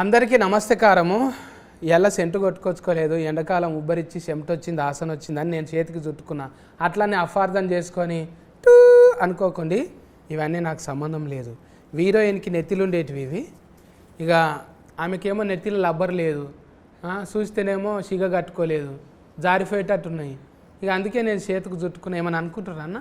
అందరికీ నమస్కారము. ఎలా సెంటు కొట్టుకొచ్చుకోలేదు, ఎండాకాలం ఉబ్బరిచ్చి చెమట వచ్చింది, ఆసన వచ్చిందని నేను చేతికి చుట్టుకున్నా. అట్లనే అపార్థం చేసుకొని టూ అనుకోకండి, ఇవన్నీ నాకు సంబంధం లేదు. హీరోయిన్కి నెత్తిలుండేటివి ఇవి. ఇక ఆమెకేమో నెత్తిలో లబ్బర్ లేదు, చూస్తేనేమో సిగ కట్టుకోలేదు, జారిపోయేటట్టున్నాయి. ఇక అందుకే నేను చేతికి చుట్టుకున్నా. ఏమని అనుకుంటారా అన్న?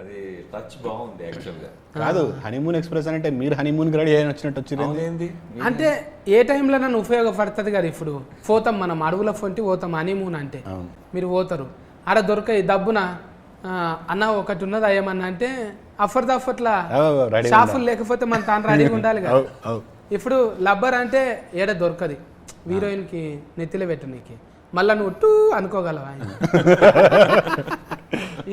అది టచ్ బాగుంది యాక్చువల్గా. కాదు, హనీమూన్ ఎక్స్ప్రెస్ అంటే మీరు హనీమూన్ రెడీ అయిన వచ్చినట్టు వచ్చింది. అంటే ఏ టైంలో నన్ను ఉపయోగపడుతుంది కదా. ఇప్పుడు పోతాం మనం అడవుల ఫొంటి పోతాం, హనీమూన్ అంటే మీరు పోతారు, ఆడ దొరకాయి దబ్బున అన్న ఒకటి ఉన్నది అయ్యమన్నా అంటే అఫర్లా షాఫులు లేకపోతే మన తాను రెడీగా ఉండాలి కదా. ఇప్పుడు లబ్బర్ అంటే ఏడ దొరకది హీరోయిన్కి నెత్తిలో పెట్టనీకి. మళ్ళీ నువ్వు టూ అనుకోగలవా?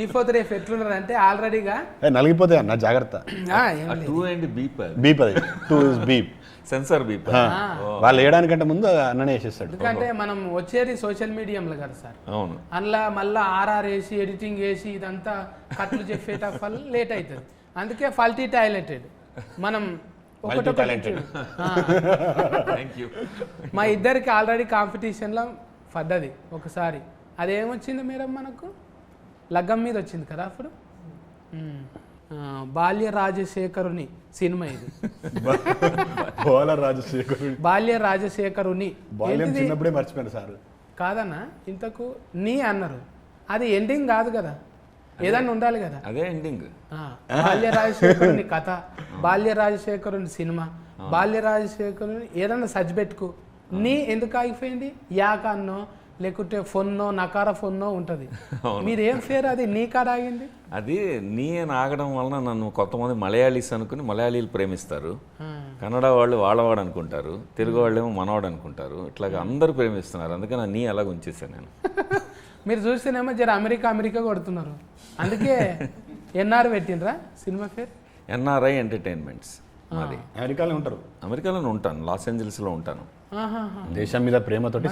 ఈ పోతే రేపు ఎట్లున్నారు అంటే ఆల్రెడీగా నలిగిపోతాయి అన్న, జాగ్రత్త. సెన్సార్ బీప్ వాళ్ళు వేయడానికంటే ముందు అన్ననే వేసేస్తాడు. ఎందుకంటే మనం వచ్చేది సోషల్ మీడియంలో కదా సార్. అవును, అందులో మళ్ళీ ఆర్ఆర్ వేసి ఎడిటింగ్ వేసి ఇదంతా కట్లు చెప్పేట వల్ల లేట్ అవుతుంది. అందుకే ఫల్టీ టాలెంటెడ్ మనం మా ఇద్దరికి ఆల్రెడీ కాంపిటీషన్లో పడ్డది ఒకసారి. అదేమొచ్చింది మేడం మనకు? లగ్గం మీద వచ్చింది కదా అప్పుడు. బాల్య రాజశేఖరుని సినిమా ఇది. బాల్య రాజశేఖరుని చిన్నప్పుడే మర్చిపోయాను సార్. కాదన్నా, ఇంతకు నీ అన్నారు, అది ఎండింగ్ కాదు కదా, ఏదన్నా ఉండాలి కదా. అదే ఎండింగ్. బాల్య రాజశేఖరుని కథ, బాల్య రాజశేఖరుని సినిమా, బాల్య రాజశేఖరుని ఏదన్నా సజ్ పెట్టుకో. నీ ఎందుకు ఆగిపోయింది? యాక అన్నో లేకుంటే ఫొన్నో నకార ఫొన్నో ఉంటుంది. మీరేం ఫేర్ అది నీ కాడ ఆగింది? అది నీ ఆగడం వలన నన్ను కొంతమంది మలయాళీస్ అనుకుని మలయాళీలు ప్రేమిస్తారు, కన్నడ వాళ్ళు వాళ్ళవాడు అనుకుంటారు, తెలుగు వాళ్ళు ఏమో మనవాడు అనుకుంటారు. ఇట్లాగా అందరూ ప్రేమిస్తున్నారు, అందుకని నీ అలాగ ఉంచేసాను నేను. మీరు చూస్తేనేమో జర అమెరికా కొడుతున్నారు, అందుకే ఎన్ఆర్ పెట్టినరా సినిమా పేరు? NRI entertainments. మాది అమెరికాలో ఉంటారు. అమెరికాలో ఉంటాను, లాస్ ఏంజల్స్లో ఉంటాను. దేశం మీద ప్రేమతోటి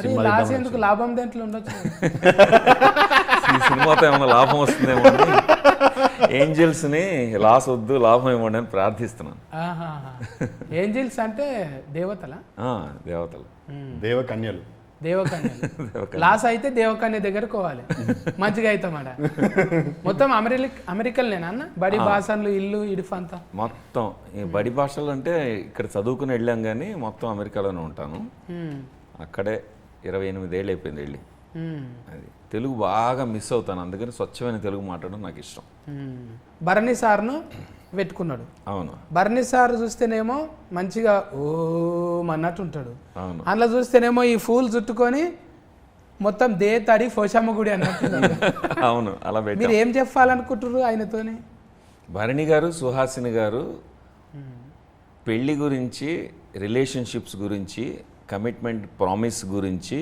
ఎందుకు లాభం దేంట్లో ఉండొచ్చు. ఈ సినిమాతో ఏమైనా లాభం వస్తుందేమో అని ఏంజల్స్ని లాస్ వద్దు, లాభం ఇవ్వండి అని ప్రార్థిస్తున్నాను. ఏంజల్స్ అంటే దేవతల? దేవతలు, దేవకన్యలు. లాస్ అయితే దేవకన్య దగ్గరకు పోవాలి, మంచిగా అవుతామట. మొత్తం అమెరికల్నేనా అన్న? బడి భాషలు ఇల్లు ఇడుఫంతా మొత్తం ఈ బడి భాషలు అంటే ఇక్కడ చదువుకుని వెళ్ళాం కానీ మొత్తం అమెరికాలోనే ఉంటాను. అక్కడే 28 ఏళ్ళు అయిపోయింది వెళ్ళి. అది తెలుగు బాగా మిస్ అవుతాను, అందుకని స్వచ్ఛమైన తెలుగు మాట్లాడడం నాకు ఇష్టం. భరణి సార్ను పెట్టుకున్నాడు. అవును, భరణి సార్ చూస్తేనేమో మంచిగా ఓం అన్నట్టు ఉంటాడు. అవును, అందులో చూస్తేనేమో ఈ ఫూల్ చుట్టుకొని మొత్తం తడి పోషమ్మ గుడి అన్నట్టు. అవును, అలా మీరు ఏం చెప్పాలనుకుంటారు ఆయనతోని? భరణి గారు, సుహాసిని గారు పెళ్లి గురించి, రిలేషన్షిప్స్ గురించి, కమిట్మెంట్ ప్రామిస్ గురించి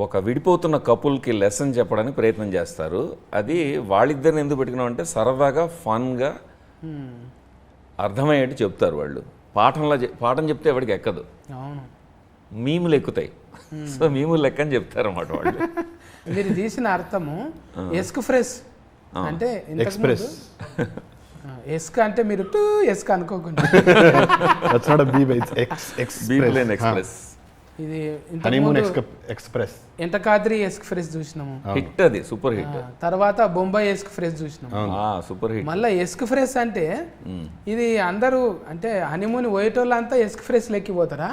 ఒక విడిపోతున్న కపుల్కి లెసన్ చెప్పడానికి ప్రయత్నం చేస్తారు. అది వాళ్ళిద్దరిని ఎందుకు పెట్టుకున్నాం అంటే సరదాగా ఫన్గా అర్థమయ్యేట్టు చెప్తారు వాళ్ళు. పాఠం చెప్తే ఎవరికి ఎక్కదు, మీములు ఎక్కుతాయి. సో మీములు లెక్క అని చెప్తారు అన్నమాట వాళ్ళు. మీరు తీసిన అర్థము ఎస్క్ ఫ్రెష్ అంటే ఎక్స్ప్రెస్. ఎస్క్ అంటే మీరు టూ ఎస్క్ అనుకోకుండా ఎక్స్ప్రెస్. ఇది ఎక్స్ప్రెస్ ఎంటకాద్రి ఎస్క్ ఫ్రెష్ చూసినాము, హిట్, అది సూపర్ హిట్. తర్వాత బొంబాయి ఎస్క్ ఫ్రెష్ చూసినాము, సూపర్ హిట్. మళ్ళీ ఎస్క్ ఫ్రెష్ అంటే ఇది అందరూ అంటే హనీమూన్ పోయేటోళ్ళంతా ఎస్క్ ఫ్రెష్ లెక్కిపోతారా,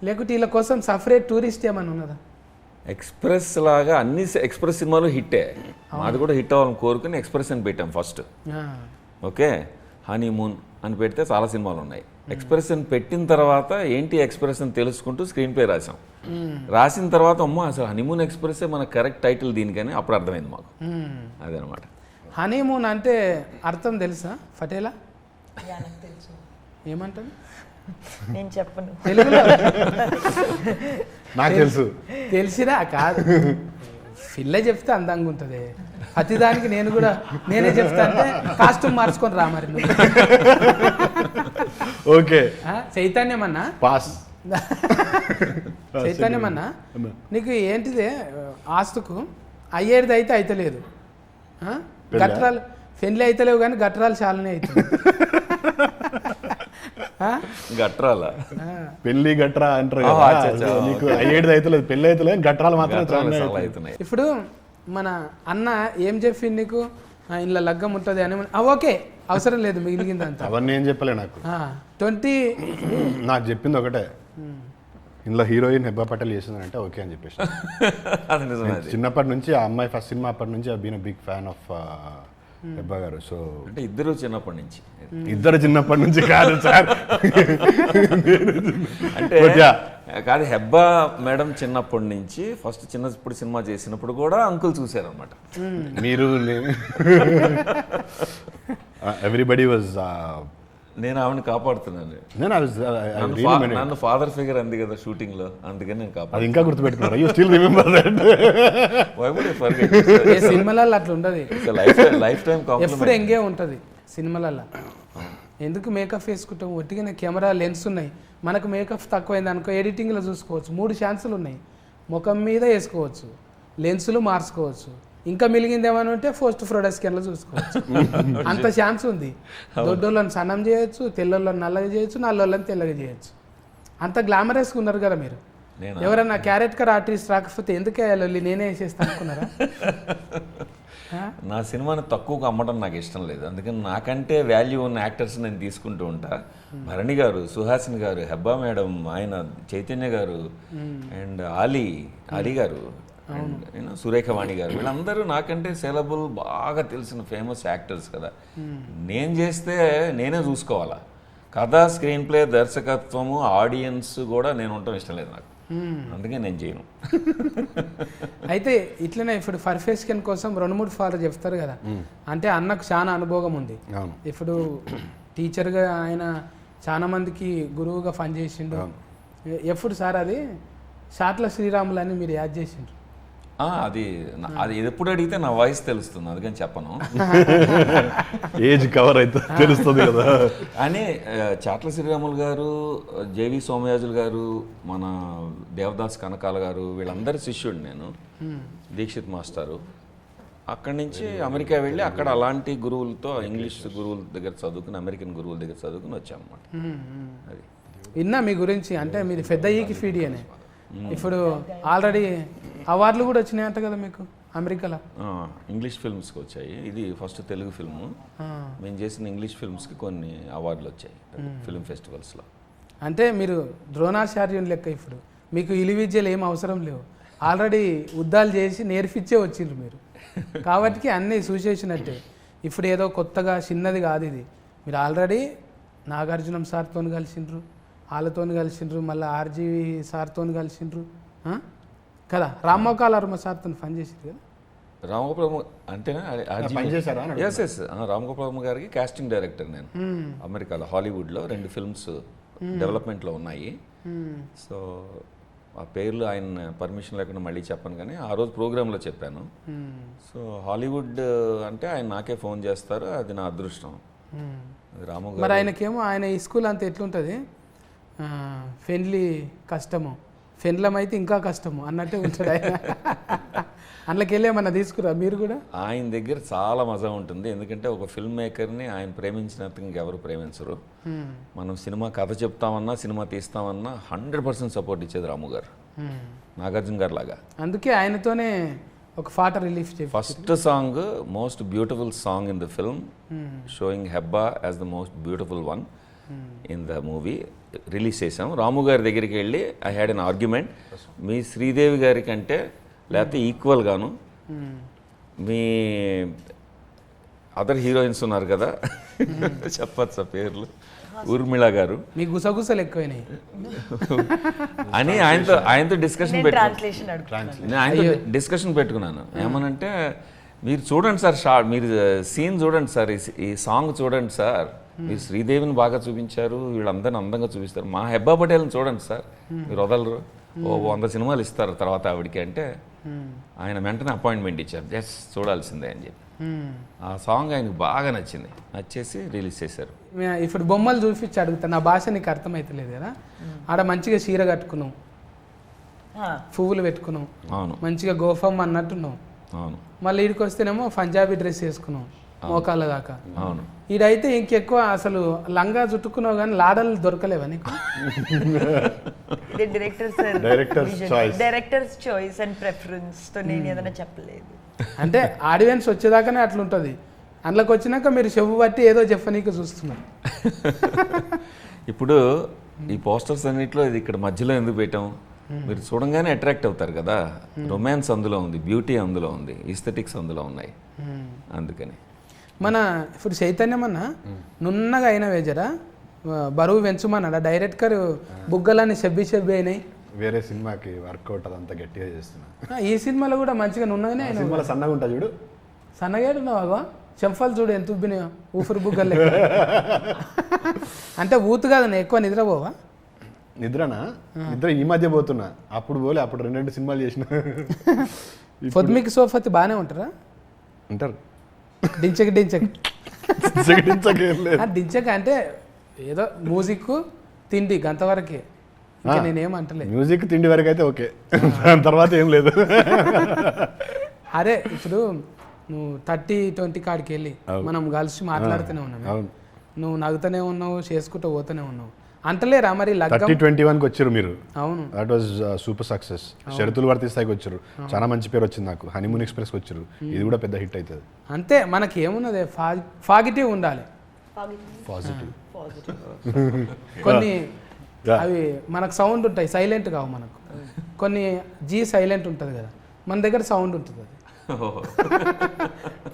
లేకుంటే వీళ్ళ కోసం సపరేట్ టూరిస్ట్ ఏమన్నా ఉన్నదా? ఎక్స్ప్రెస్ లాగా అన్ని ఎక్స్ప్రెస్ సినిమాలు హిట్టే, మాది కూడా హిట్ అవ్వాలని కోరుకుని ఎక్స్ప్రెస్ అని పెట్టాం ఫస్ట్. ఓకే, హనీమూన్ అని పెడితే చాలా సినిమాలు ఉన్నాయి. ఎక్స్ప్రెస్ అని పెట్టిన తర్వాత ఏంటి ఎక్స్ప్రెస్ అని తెలుసుకుంటూ స్క్రీన్ ప్లే రాసాం. రాసిన తర్వాత అమ్మో అసలు హనీమూన్ ఎక్స్ప్రెస్ మన కరెక్ట్ టైటిల్ దీనికని అప్పుడు అర్థమైంది మాకు. అదనమాట. హనీమూన్ అంటే అర్థం తెలుసా పటేలా? ఏమంటాను నేను చెప్పను, తెలుగులో నాకు తెలుసు. తెలిసినా కాదు, పిల్ల చెప్తే అందంగా ఉంటుంది. ప్రతిదానికి నేనే చెప్తా అంటే కాస్ట్యూమ్ మార్చుకొని రా మరి. Okay, చైతన్యమన్నా pass. చైతన్యమన్నా నీకు ఏంటిదే ఆస్తుకు అయ్యేది అయితే అయితలేదు, గట్రాలు పెళ్ళి అయితలేవు కానీ గట్రాలు చాలానే అవుతుంది. గట్రాల పెళ్లి గట్రా అంటారు ఆ, కదా, అచ్చా, అచ్చా, నీకు అయ్యేది అయితే లేదు, పెళ్లి అయితే లేదు, గట్రాలు మాత్రం గట్రాలు చాలా చాలా అవుతాయి. అవుతున్నాయి. ఇప్పుడు మన అన్న ఏం చెప్పింది నీకు ఇంట్లో లగ్గం ఉంటుంది అని ఓకే అవసరం లేదు మిగిలిందంతా అవన్నీ ఏం చెప్పలే నాకు. 20 నాకు చెప్పింది ఒకటే, ఇందులో హీరోయిన్ హెబ్బా పటేల్ చేసిందంటే ఓకే అని చెప్పేసి. అది నిజమే అది. చిన్నప్పటి నుంచి ఆ అమ్మాయి ఫస్ట్ సినిమా అప్పటి నుంచి been big fan of Hebah గారు. సో అంటే ఇద్దరు చిన్నప్పటి నుంచి ఇద్దరు చిన్నప్పటి నుంచి కాదు సార్, అంటే But yeah. కాదు హెబ్బా మేడం చిన్నప్పటి నుంచి ఫస్ట్ చిన్నప్పుడు సినిమా చేసినప్పుడు కూడా అంకుల్ చూశారనమాట. మీరు ఎవ్రీబడి వాజ్ నేను ఆవిడని కాపాడుతున్నాను. నన్ను ఫాదర్ ఫిగర్ అంది కదా షూటింగ్ లో, అందుకని నేను అది కాపాడు. ఇంకా గుర్తుపెట్టుకున్నారు. You still remember that. ఏ సినిమాలలో అట్లా ఉండదు, లైఫ్ టైం ఎప్పుడు ఎంగే ఉంటుంది సినిమాలలో. ఎందుకు మేకప్ వేసుకుంటాం, ఒట్టిగానే కెమెరా లెన్స్ ఉన్నాయి, మనకు మేకప్ తక్కువైంది అనుకో ఎడిటింగ్లో చూసుకోవచ్చు, 3 ఛాన్సులు ఉన్నాయి, ముఖం మీద వేసుకోవచ్చు, లెన్సులు మార్చుకోవచ్చు, ఇంకా మిలిగింది ఏమైనా ఉంటే పోస్ట్ ప్రొడక్ట్స్లో చూసుకోవచ్చు. అంత ఛాన్స్ ఉంది. దొడ్డోళ్ళని సన్నం చేయొచ్చు, తెల్లోళ్ళని నల్లగా చేయొచ్చు, నల్లోళ్ళని తెల్లగా చేయొచ్చు. అంత గ్లామరస్గా ఉన్నారు కదా మీరు. ఎవరన్నా క్యారెక్టర్ ఆర్టిస్ట్ రాకపోతే ఎందుకు వేయాలి, నేనే వేసేస్తాను అనుకున్నారా? నా సినిమాని తక్కువగా అమ్మడం నాకు ఇష్టం లేదు, అందుకని నాకంటే వాల్యూ ఉన్న యాక్టర్స్ నేను తీసుకుంటూ ఉంటా. భరణి గారు, సుహాసిని గారు, హెబ్బా మేడం, ఆయన చైతన్య గారు, అండ్ అలీ గారు, అండ్ సురేఖవాణి గారు, వీళ్ళందరూ నాకంటే సెలబుల్ బాగా తెలిసిన ఫేమస్ యాక్టర్స్ కదా. నేను చేస్తే నేనే చూసుకోవాలా, కథ, స్క్రీన్ ప్లే, దర్శకత్వము, ఆడియన్స్ కూడా నేను ఉండటం ఇష్టం లేదు నాకు, అందుకే నేను చేయను. అయితే ఇట్లనే ఇప్పుడు పర్ఫెక్షన్ కోసం 2-3 ఫార్లు చెప్తారు కదా, అంటే అన్నకు చాలా అనుభవం ఉంది. ఇప్పుడు టీచర్గా ఆయన చాలా మందికి గురువుగా పనిచేసిండు. ఎప్పుడు సార్ అది షాట్ల శ్రీరాములు అని మీరు యాడ్ చేసిండ్రు? అది ఎప్పుడు అడిగితే నా వాయిస్ తెలుస్తుంది, అందుకని చెప్పను. ఏజ్ కవర్ అయితే తెలుస్తుంది కదా అని చాట్ల శ్రీరాములు గారు, జేవి సోమయాజులు గారు, మన దేవదాస్ కనకాల గారు, వీళ్ళందరి శిష్యుడు నేను, దీక్షిత్ మాస్టారు. అక్కడి నుంచి అమెరికా వెళ్ళి అక్కడ అలాంటి గురువులతో, ఇంగ్లీష్ గురువుల దగ్గర చదువుకుని, అమెరికన్ గురువుల దగ్గర చదువుకుని వచ్చామన్నమాట. అది విన్నా మీ గురించి, అంటే మీరు పెద్ద ఈకి ఫీడి అని. ఇప్పుడు ఆల్రెడీ అవార్డులు కూడా వచ్చినాయంట కదా మీకు అమెరికాలో? ఇంగ్లీష్ ఫిల్మ్స్కి వచ్చాయి. ఇది ఫస్ట్ తెలుగు ఫిల్ము. మేము చేసిన ఇంగ్లీష్ ఫిల్మ్స్కి కొన్ని అవార్డులు వచ్చాయి ఫిల్మ్ ఫెస్టివల్స్లో. అంటే మీరు ద్రోణాచార్యుని లెక్క. ఇప్పుడు మీకు ఇలి విద్యలు ఏం అవసరం లేవు, ఆల్రెడీ యుద్ధాలు చేసి నేర్పించే వచ్చిండ్రు మీరు, కాబట్టి అన్నీ చూసేసినట్టే. ఇప్పుడు ఏదో కొత్తగా చిన్నది కాదు ఇది. మీరు ఆల్రెడీ నాగార్జునం సార్తో కలిసిండ్రు, వాళ్ళతో కలిసిండ్రు, మళ్ళీ ఆర్జీవి సార్తో కలిసిండ్రు కదా, రామ్మోకాలర్మ సార్తో పని చేసిండ్రు కదా. రామగోపాలమ్మ అంటేనా? పనిచేశారా? ఎస్ రామగోపాలమ్మ గారికి కాస్టింగ్ డైరెక్టర్ నేను అమెరికాలో, హాలీవుడ్లో 2 ఫిల్మ్స్ డెవలప్మెంట్లో ఉన్నాయి. సో ఆ పేర్లు ఆయన పర్మిషన్ లేకుండా మళ్ళీ చెప్పను, కానీ ఆ రోజు ప్రోగ్రాంలో చెప్పాను. సో హాలీవుడ్ అంటే ఆయన నాకే ఫోన్ చేస్తారు, అది నా అదృష్టం. రాము మరి ఆయనకేమో ఆయన ఈ స్కూల్ అంతా ఎట్లుంటుంది, ఫెన్లీ కష్టము, ఫెన్లం అయితే ఇంకా కష్టము అన్నట్టే ఉంటాడు ఆయన. అందులోకి వెళ్ళి ఏమన్నా తీసుకురా మీరు కూడా? ఆయన దగ్గర చాలా మజా ఉంటుంది, ఎందుకంటే ఒక ఫిల్మ్ మేకర్ని ఆయన ప్రేమించినంత ఇంకెవరు ప్రేమించరు. మనం సినిమా కథ చెప్తామన్నా, సినిమా తీస్తామన్నా 100% సపోర్ట్ ఇచ్చేది రాము గారు, నాగార్జున గారు లాగా. అందుకే ఆయనతోనే ఒక పాట రిలీఫ్ చేసి first song most beautiful song in the film, showing Hebah as the most beautiful one in the movie release చేసాం. రాము గారి దగ్గరికి వెళ్ళి ఐ హ్యాడ్ అన్ ఆర్గ్యుమెంట్, మీ శ్రీదేవి గారి కంటే లేకపోతే ఈక్వల్గాను మీ అదర్ హీరోయిన్స్ ఉన్నారు కదా, చెప్పచ్చా పేర్లు, ఊర్మిళ గారు, మీ గుసగుసలు ఎక్కువైనాయి అని ఆయనతో డిస్కషన్ నేను ఆయనతో డిస్కషన్ పెట్టుకున్నాను. ఏమనంటే, మీరు చూడండి సార్, మీరు సీన్ చూడండి సార్, ఈ సాంగ్ చూడండి సార్, మీరు శ్రీదేవిని బాగా చూపించారు, వీళ్ళందరిని అందంగా చూపిస్తారు, మా హెబ్బా పటేల్ని చూడండి సార్, మీరు వదలరు, 100 సినిమాలు ఇస్తారు తర్వాత ఆవిడకి అంటే, ఆయన వెంటనే అపాయింట్మెంట్ ఇచ్చారు, జస్ట్ చూడాల్సిందే అని చెప్పి. ఆ సాంగ్ ఆయనకు బాగా నచ్చేసి రిలీజ్ చేశారు. ఇప్పుడు బొమ్మలు చూపించి అడుగుతా, నా భాష నీకు అర్థమవుతలేదు కదా, ఆడ మంచిగా చీర కట్టుకున్నాం, పువ్వులు పెట్టుకున్నాం, అవును, మంచిగా గోఫమ్ అన్నట్టున్నాం, అవును, మళ్ళీ వీడికి వస్తేనేమో పంజాబీ డ్రెస్ వేసుకున్నాం, మోకాళ్ళ దాకా. అవును. ఈడైతే ఇంకెక్కువ అసలు లంగా చుట్టుకున్నావు కానీ లాడలు దొరకలేవా నీకు? డైరెక్టర్స్ చాయిస్ అండ్ ప్రెఫరెన్స్ తో నేను ఏదైనా చెప్పలేదు. అంటే ఆడియన్స్ వచ్చేదాకానే అట్లుంటుంది, అందులోకి వచ్చినాక మీరు చెవు బట్టి ఏదో చెప్పనీకి చూస్తున్నారు. ఇప్పుడు ఈ పోస్టర్స్ అన్నిట్లో ఇది ఇక్కడ మధ్యలో ఎందుకు పెట్టాం, మీరు చూడంగానే అట్రాక్ట్ అవుతారు కదా. రొమాన్స్ అందులో ఉంది, బ్యూటీ అందులో ఉంది, ఈస్థెటిక్స్ అందులో ఉన్నాయి, అందుకని. మన ఇప్పుడు చైతన్యం అన్న నున్నగా అయిన వేజరా బరువు పెంచుమన్నాడా డైరెక్టర్, బుగ్గలన్నీ చెబ్బి అయినాయి. వేరే సినిమాకి వర్కౌట్ అదంతా గట్టిగా చేస్తున్నా. ఈ సినిమాలో కూడా మంచిగా నున్నగానే అయినా. సినిమాలో సన్నగా ఉంటా చూడు, సన్నగాడున్నావా? చెంఫాలు చూడు ఎంత ఉబ్బినాయో, ఊపిరి బుగ్గలు. అంటే ఊతు కాదన్న, ఎక్కువ నిద్రపోవా? నిద్రనా? నిద్ర ఈ మధ్య పోతున్నా, అప్పుడు పోలే, అప్పుడు 2 సినిమాలు చేసిన. పొద్దుమికి సోఫతి బాగానే ఉంటారా? ఉంటారు. డించక ఏం లేదు. డించక అంటే ఏదో మ్యూజిక్ తిండి గంతవరకే, ఇంకా నేనేమంటలే. మ్యూజిక్ తిండి వరకు అయితే ఓకే, దాని తర్వాత ఏం లేదు. అరే ఇప్పుడు నువ్వు 30-20 కాడికి వెళ్ళి మనం కలిసి మాట్లాడుతూనే ఉన్నాము, నువ్వు నవ్వుతూనే ఉన్నావు, చేసుకుంటూ పోతూనే ఉన్నావు, అంటలేరా మరి లగ్గం? 30-21కి వచ్చారు మీరు. అవును, దట్ వాజ్ సూపర్ సక్సెస్. షరతులు వర్తిస్తాయికి వచ్చారు, చాలా మంచి పేరు వచ్చింది నాకు. హనీమూన్ ఎక్స్ప్రెస్కి వచ్చారు, ఇది కూడా పెద్ద హిట్ అవుతుంది. అంతే, మనకి ఏమున్నది, పాజిటివ్ ఉండాలి. పాజిటివ్. కొన్ని అవి మనకు సౌండ్ ఉంటాయి, సైలెంట్ కావు మనకు. కొన్ని సైలెంట్ ఉంటుంది కదా, మన దగ్గర సౌండ్ ఉంటుంది, అది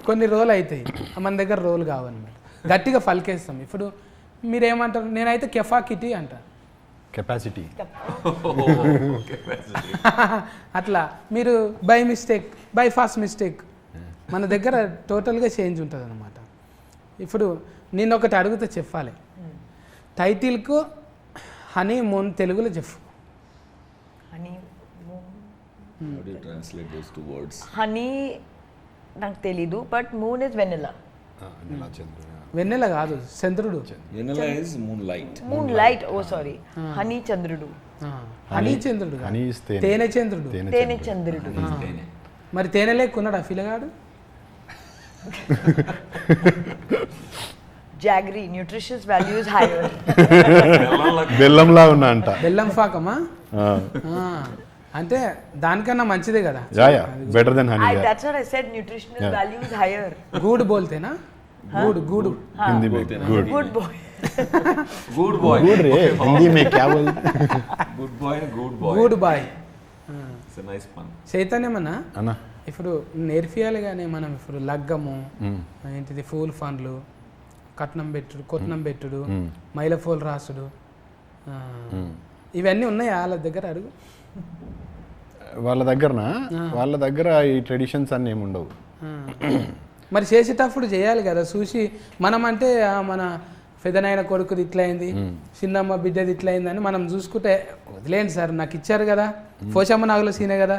కొన్ని రోల్ అవుతాయి, మన దగ్గర రోల్ కావన్నమాట, గట్టిగా ఫలికేస్తాం. ఇప్పుడు మీరేమంటారు? నేనైతే కెఫాకిటీ అంట, కెపాసిటీ. అట్లా మీరు by mistake, by fast mistake, మన దగ్గర టోటల్గా చేంజ్ ఉంటుంది అనమాట. ఇప్పుడు నేను ఒకటి అడుగుతా, చెప్పాలి. టైటిల్కు హనీమూన్ తెలుగులో చెప్పు. హనీ నాకు తెలీదు, బట్ మూన్ ఇస్ వెన్నెలా. వెన్నెల కాదు, చంద్రుడు. Moon light, oh sorry, honey చంద్రుడు. హనీ చంద్రుడు, తేనె చంద్రుడు. తేనె చంద్రుడు. మరి తేనె లేకున్నాడా ఫిలగాడు? Jaggery, nutritious values higher. బెల్లంలా ఉన్నా అంట. బెల్లం పాకమా? అంటే దానికన్నా మంచిదే కదా. Better than honey. That's what I said, nutritional values higher. Good బోల్తేనా? గుడ్ हिंदी में good good boy. Good boy good रे, हिंदी में क्या बोल? Good boy. It's a nice పన్. చైతన్యమన్నా అన్న ఇప్పుడు నేర్పియాలి కానీ మనం ఇప్పుడు లగ్గము ఏంటిది, ఫూల్ ఫండ్లు, కట్నం పెట్టుడు, కొట్నం పెట్టుడు, మైలఫోల్ రాసుడు, ఇవన్నీ ఉన్నాయా వాళ్ళ దగ్గర? అడుగు. వాళ్ళ దగ్గర ఈ ట్రెడిషన్స్ అన్నీ ఏమి ఉండవు. మరి చేసేటప్పుడు చేయాలి కదా చూసి. మనం అంటే మన పెదనాయన కొడుకుది ఇట్లా అయింది, చిన్నమ్మ బిడ్డది ఇట్లా అయిందని మనం చూసుకుంటే వదిలేండి సార్, నాకు ఇచ్చారు కదా, పోషమ్మ నాగుల సీనే కదా,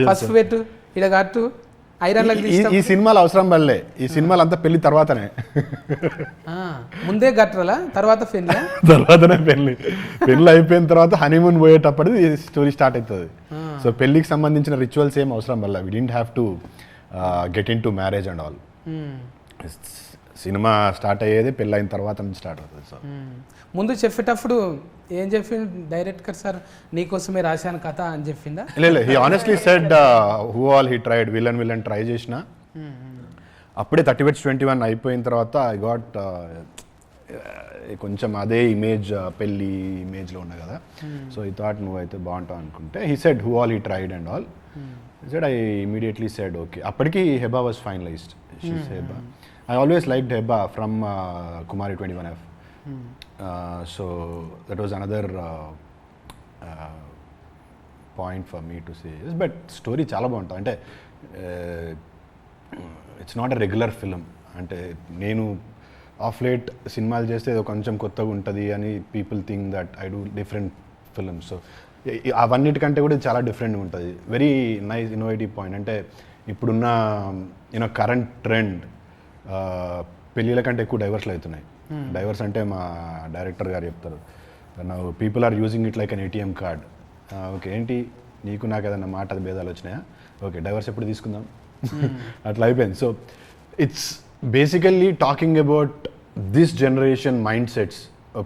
పసుపు పెట్టు, ఇడ కట్టు, ఐరన్లకు. ఈ సినిమాలు అవసరం పడలే, ఈ సినిమాలు అంతా పెళ్లి తర్వాతనే. ముందే గట్రలా, తర్వాతనే పెళ్లి అయిపోయిన తర్వాత హనీమూన్ పోయేటప్పుడు ఈ స్టోరీ స్టార్ట్ అవుతుంది. సో పెళ్లికి సంబంధించిన రిచువల్స్ ఏం అవసరం పడలే. We didn't have to get into marriage and all. Cinema start అయ్యేది పెళ్ళి అయిన తర్వాత నుంచి స్టార్ట్ అవుతుంది. సో ముందు చెప్పేటప్పుడు ఏం చెప్పింది డైరెక్టర్ సార్, నీకోసమే రాశాను కథ అని చెప్పిందా? లేదు, he honestly said who all he tried, villain try చేసిన. అప్పుడే 30-21 అయిపోయిన తర్వాత ఐ గాట్ కొంచెం అదే ఇమేజ్, పెళ్ళి ఇమేజ్లో ఉన్నా కదా. సో ఈ థాట్ నువ్వు అయితే బాగుంటావు అనుకుంటే, he said who all he tried and all. said I immediately said okay. Appadiki Heba was finalized. She's Heba. I always liked Heba from Kumari 21F. So that was another point for me to say yes. But story chala bagunta ante it's not a regular film. Ante nenu off late సినిమాలు చేస్తే ఏదో కొంచెం కొత్తగా ఉంటుంది అని people think that I do different films. So అవన్నిటికంటే కూడా చాలా డిఫరెంట్గా ఉంటుంది. Very nice innovative point. అంటే ఇప్పుడున్న కరెంట్ ట్రెండ్ పెళ్ళిళ్ళ కంటే ఎక్కువ డైవర్స్లు అవుతున్నాయి. డైవర్స్ అంటే మా డైరెక్టర్ గారు చెప్తారు, people are using it like an ATM card. Okay, ఏంటి నీకు నాకు ఏదన్నా మాట భేదాలు వచ్చినాయా, ఓకే డైవర్స్ ఎప్పుడు తీసుకుందాం, అట్లా అయిపోయింది. So it's basically talking about this generation mind sets.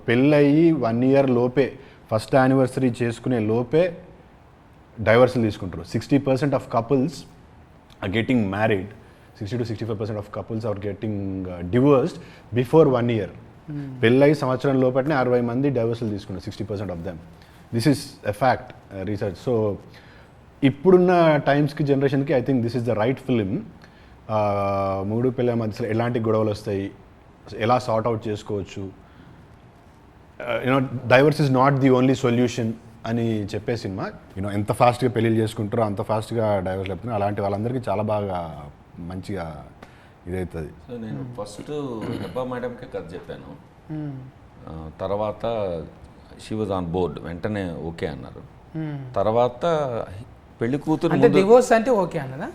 పెళ్ళయి 1 year లోపే ఫస్ట్ యానివర్సరీ చేసుకునే లోపే డైవర్సల్ తీసుకుంటారు. 60% of couples are getting married, 60 to 65% of couples are getting divorced before 1 year. పెళ్ళయి సంవత్సరం లోపలనే 60 మంది డైవర్సల్ తీసుకున్నారు, 60% of them. This is a fact, research. So ఇప్పుడున్న టైమ్స్కి జనరేషన్కి I think this is the right film. మూడు పిల్లల మధ్యలో ఎలాంటి గొడవలు వస్తాయి, ఎలా సార్ట్ అవుట్ చేసుకోవచ్చు, you know divorce is not the only solution అని చెప్పే సినిమా. యూనో ఎంత ఫాస్ట్గా పెళ్ళిళ్ళు చేసుకుంటారో అంత ఫాస్ట్గా డైవర్స్ లేపుతున్నారు. అలాంటి వాళ్ళందరికీ చాలా బాగా మంచిగా ఇదవుతుంది. సో నేను ఫస్ట్ హెబ్బా మేడంకే కథ చెప్పాను, తర్వాత షీ వాజ్ ఆన్ బోర్డ్, వెంటనే ఓకే అన్నారు. తర్వాత పెళ్లి కూతురు అంటే డివోర్స్ అంటే ఓకే అన్నదా?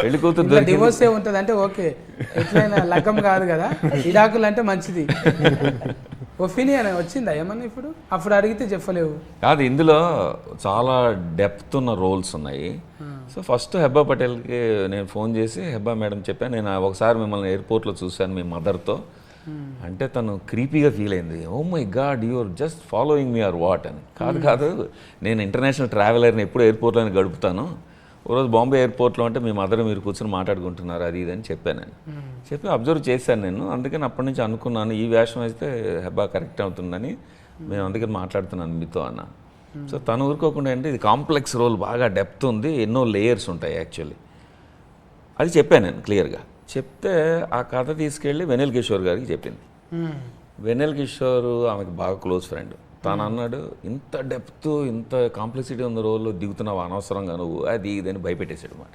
పెళ్లి కూతురు డివోర్స్ ఏ ఉంటుంది అంటే ఓకే, ఎట్లయినా లగ్గం కాదు కదా, ఇడాకులు అంటే మంచిది. ఒపీనియన్ వచ్చిందా ఏమన్నా ఇప్పుడు? అప్పుడు అడిగితే చెప్పలేవు కాదు, ఇందులో చాలా డెప్త్ ఉన్న రోల్స్ ఉన్నాయి. సో ఫస్ట్ హెబ్బా పటేల్కి నేను ఫోన్ చేసి హెబ్బా మేడం చెప్పాను, నేను ఒకసారి మిమ్మల్ని ఎయిర్పోర్ట్లో చూశాను మీ మదర్తో అంటే తను క్రీపీగా ఫీల్ అయింది. Oh my god you're just following me or what అని. కాదు నేను ఇంటర్నేషనల్ ట్రావెలర్ని ఎప్పుడు ఎయిర్పోర్ట్లోనే గడుపుతాను, ఓ రోజు బాంబే ఎయిర్పోర్ట్లో అంటే మీ మదర్ మీరు కూర్చొని మాట్లాడుకుంటున్నారు అది ఇది అని చెప్పాను. నేను చెప్పి అబ్జర్వ్ చేశాను నేను, అందుకని అప్పటి నుంచి అనుకున్నాను ఈ వేషం అయితే హెబ్బా కరెక్ట్ అవుతుందని, మేము అందుకని మాట్లాడుతున్నాను మీతో అన్న. సో తను ఊరుకోకుండా అంటే ఇది కాంప్లెక్స్ రోల్, బాగా డెప్త్ ఉంది, ఎన్నో లేయర్స్ ఉంటాయి యాక్చువల్లీ, అది చెప్పాను నేను క్లియర్గా. చెప్తే ఆ కథ తీసుకెళ్ళి వెన్నెల కిషోర్ గారికి చెప్పింది. వెన్నెల కిషోర్ ఆమెకు బాగా క్లోజ్ ఫ్రెండ్. తను అన్నాడు, ఇంత డెప్త్ ఇంత కాంప్లెక్సిటీ ఉన్న రోల్లో దిగుతున్నావు అనవసరంగా నువ్వు, అది ఇదని భయపెట్టేశాడు అన్నమాట.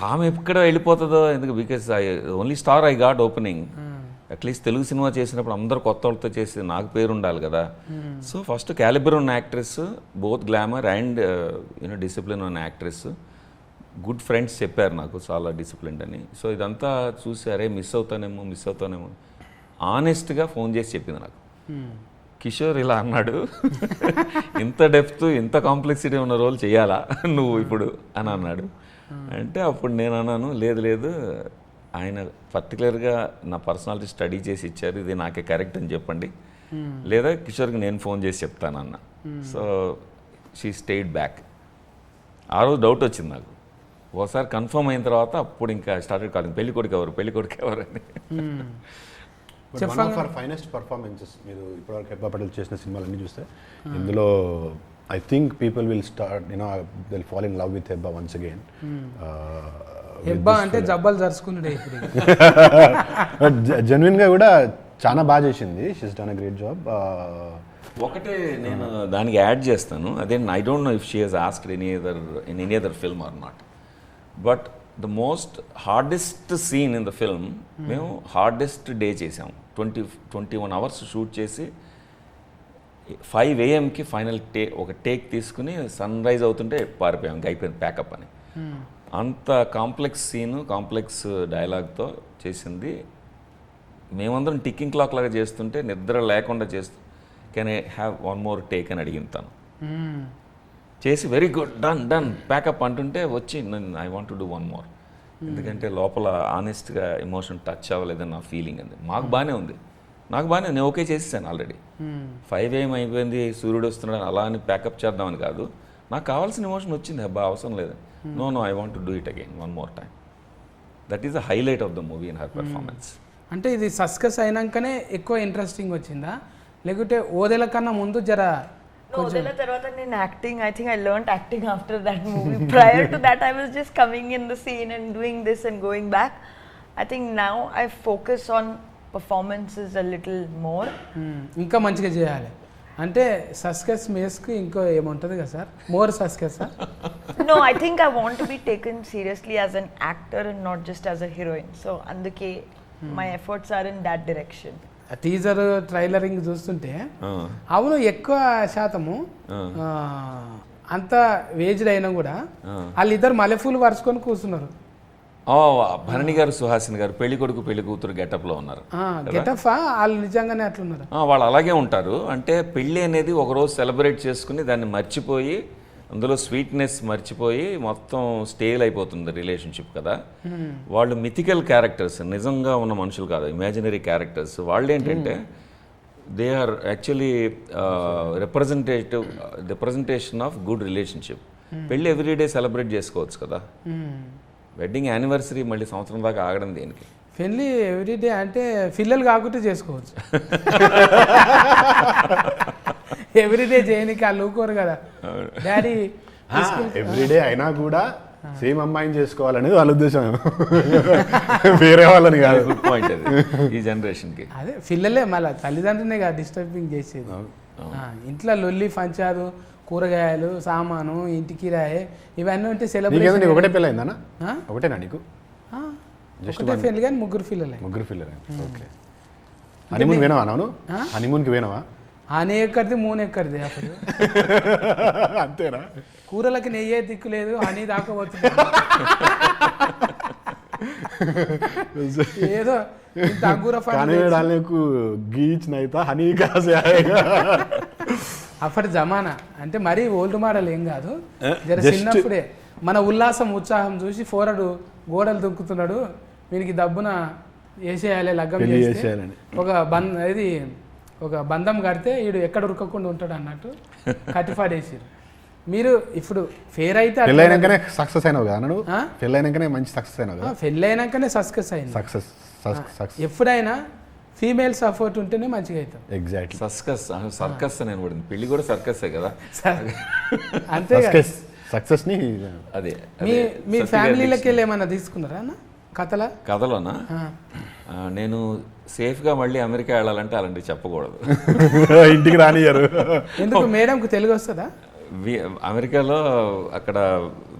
ఆమె ఎక్కడ వెళ్ళిపోతుందో ఎందుకు, because only star I got opening. At least Telugu cinema చేసినప్పుడు అందరూ కొత్త వాళ్ళతో చేసి నాకు పేరు ఉండాలి కదా. సో ఫస్ట్ క్యాలిబర్ ఉన్న actress, both glamour and you know discipline ఉన్న యాక్ట్రెస్, గుడ్ ఫ్రెండ్స్ చెప్పారు నాకు చాలా డిసిప్లిన్ అని. సో ఇదంతా చూసి అరే మిస్ అవుతానేమో ఆనెస్ట్గా ఫోన్ చేసి చెప్పింది నాకు. కిషోర్ ఇలా అన్నాడు, ఇంత డెప్త్ ఇంత కాంప్లెక్సిటీ ఉన్న రోల్ చేయాలా నువ్వు ఇప్పుడు అని అన్నాడు. అంటే అప్పుడు నేను అన్నాను, లేదు ఆయన పర్టికులర్గా నా పర్సనాలిటీ స్టడీ చేసి ఇచ్చారు, ఇది నాకే కరెక్ట్ అని చెప్పండి, లేదా కిషోర్కి నేను ఫోన్ చేసి చెప్తానన్న. So she stayed back. ఆ రోజు డౌట్ వచ్చింది నాకు. ఒకసారి కన్ఫర్మ్ అయిన తర్వాత అప్పుడు ఇంకా స్టార్టెడ్ కాలింగ్, పెళ్లి కొడుకు ఎవరు అని. One of our finest performances మీరు ఇప్పటివరకు హెబ్బా పటేల్ చేసిన సినిమాలన్నీ చూస్తే ఇందులో I think people will start you know they will fall in love with Hebah once again. Hebah అంటే జబ్బలు జరుచుకున్నాడే ఇప్పుడు. జెన్యున్గా కూడా చాలా బాగా చేసింది, she's done a great job. ఒకటే నేను దానికి యాడ్ చేస్తాను, అదే I don't know if she has asked in any other film or not, but the most hardest scene in the film మేము హార్డెస్ట్ డే చేసాము. 21 hours షూట్ చేసి 5 AM final ఒక take తీసుకుని సన్ రైజ్ అవుతుంటే పారిపోయాం, అయిపోయింది pack up అని. అంత complex scene, complex డైలాగ్తో చేసింది. మేమందరం టిక్కింగ్ క్లాక్ లాగా చేస్తుంటే నిద్ర లేకుండా చేస్తూ can I have one more take అని అడిగింది తను. చేసి వెరీ గుడ్ డన్ ప్యాకప్ అంటుంటే వచ్చి I want to do one more, ఎందుకంటే లోపల ఆనెస్ట్గా ఎమోషన్ టచ్ అవ్వలేదని నా ఫీలింగ్ అంది. మాకు బాగానే ఉంది, నాకు బాగానే, నేను ఓకే చేసేసాను ఆల్రెడీ. 5 AM అయిపోయింది, సూర్యుడు వస్తున్నాడు అలా అని ప్యాకప్ చేద్దామని కాదు, నాకు కావాల్సిన ఎమోషన్ వచ్చింది, అబ్బా అవసరం లేదు, no I want to do it again one more time. That is the highlight of the movie in her performance. అంటే ఇది సస్కస్ అయినాకనే ఎక్కువ ఇంట్రెస్టింగ్ వచ్చిందా, లేకుంటే ఓదెల కన్నా ముందు జర ఓదెల తర్వాత నేను acting, I think I learned acting after that movie. Prior to that I was just coming in the scene and doing this and going back. I think now I focus on performances a little more. ఇంకా మంచిగా చేయాలి అంటే success మేస్కి ఇంకో ఏముంటుంది కదా sir, more success. No, I think I want to be taken seriously as an actor and not just as a heroine. So అందుకే my efforts are in that direction. Teaser ట్రైలరింగ్ చూస్తుంటే అవును ఎక్కువ శాతము అంత వేజ్డ్ అయినా కూడా వాళ్ళిద్దరు మల్లెపూలు పరుచుకొని కూర్చున్నారు. భరణి గారు, సుహాసిని గారు పెళ్లి కొడుకు పెళ్లి కూతురు గెటప్లో ఉన్నారు. గెటప్ వాళ్ళు నిజంగానే అట్లున్నారు. వాళ్ళు అలాగే ఉంటారు. అంటే పెళ్ళి అనేది ఒకరోజు సెలబ్రేట్ చేసుకుని దాన్ని మర్చిపోయి అందులో స్వీట్నెస్ మర్చిపోయి మొత్తం స్టేల్ అయిపోతుంది రిలేషన్షిప్ కదా. వాళ్ళు మిథికల్ క్యారెక్టర్స్, నిజంగా ఉన్న మనుషులు కాదు, ఇమాజినరీ క్యారెక్టర్స్. వాళ్ళు ఏంటంటే they are actually representation of good relationship. పెళ్ళి ఎవ్రీడే సెలబ్రేట్ చేసుకోవచ్చు కదా. వెడ్డింగ్ యానివర్సరీ మళ్ళీ సంవత్సరం దాకా ఆగడం దేనికి? పెళ్ళి ఎవ్రీడే అంటే పిల్లలు కాకుంటే చేసుకోవచ్చు. ఎవ్రీడే చేయనికి వాళ్ళు ఊరుకోరు కదా డాడీ. ఎవ్రీడే అయినా కూడా సేమ్ అమ్మాయిని చేసుకోవాలనేది వాళ్ళ ఉద్దేశం, వేరే వాళ్ళని కాదు. గుడ్ పాయింట్ అది ఈ జనరేషన్కి. అదే పిల్లలే మళ్ళీ తల్లిదండ్రులనే కదా డిస్టర్బింగ్ చేసేది. ఇంట్లో లొల్లి పంచాదు, కూరగాయలు, సామాను, ఇంటి కిరాయి, ఇవన్నీ ఉంటే సెలబ్రేషన్. ఒకటే పిల్ల అయిందన్నా? ఒకటేనా నీకు? ఒకటే పెళ్ళి కానీ ముగ్గురు పిల్లలే. ముగ్గురు పిల్లలే. ఓకే. హనీమూన్ పోయినావా? అవును, హనీమూన్కి పోయినావా? హనీ ఎక్కడిది, మూన్ ఎక్కడిది అసలు. అంతేనా? కూరలకి నెయ్యే దిక్కు లేదు, హనీ దాకపోతుంది. ఏదో ఇంత అంగూర గీచ్ నైతా హనీ కాసే. అప్పటి జమానా అంటే మరీ ఓల్డ్ మోడల్ ఏం కాదు, జర చిన్నప్పుడే మన ఉల్లాసం ఉత్సాహం చూసి ఫోరడు గోడలు దుక్కుతున్నాడు, వీనికి దబ్బున వేసేయాలి లగ్గం చేస్తే ఒక బంధం కడితే వీడు ఎక్కడ ఉరకకుండా ఉంటాడు అన్నట్టు కట్టిపాడేసారు. మీరు ఇప్పుడు ఫేర్ అయితే పెళ్ళైనాకనే సక్సెస్ అయినావు కదా నువ్వు? పెళ్ళైనాకనే మంచి సక్సెస్ అయినావు కదా? పెళ్ళైనాకనే సక్సెస్ అయింది. సక్సెస్ ఎప్పుడైనా ఫీమేల్ సపోర్ట్ ఉంటేనే మంచిగా అవుతాం. ఎగ్జాక్ట్లీ. సర్కస్ అని పడింది, పెళ్లి కూడా సర్కస్ కదా. అంతే సక్సెస్ ని. అదే మీ ఫ్యామిలీలకి వెళ్ళి ఏమన్నా తీసుకున్నారా అన్న కథలోనా? నేను సేఫ్గా మళ్ళీ అమెరికా వెళ్ళాలంటే అలాంటివి చెప్పకూడదు. ఇంటికి రానియరు. ఎందుకు? మేడంకు తెలుగు వస్తుందా? అమెరికాలో అక్కడ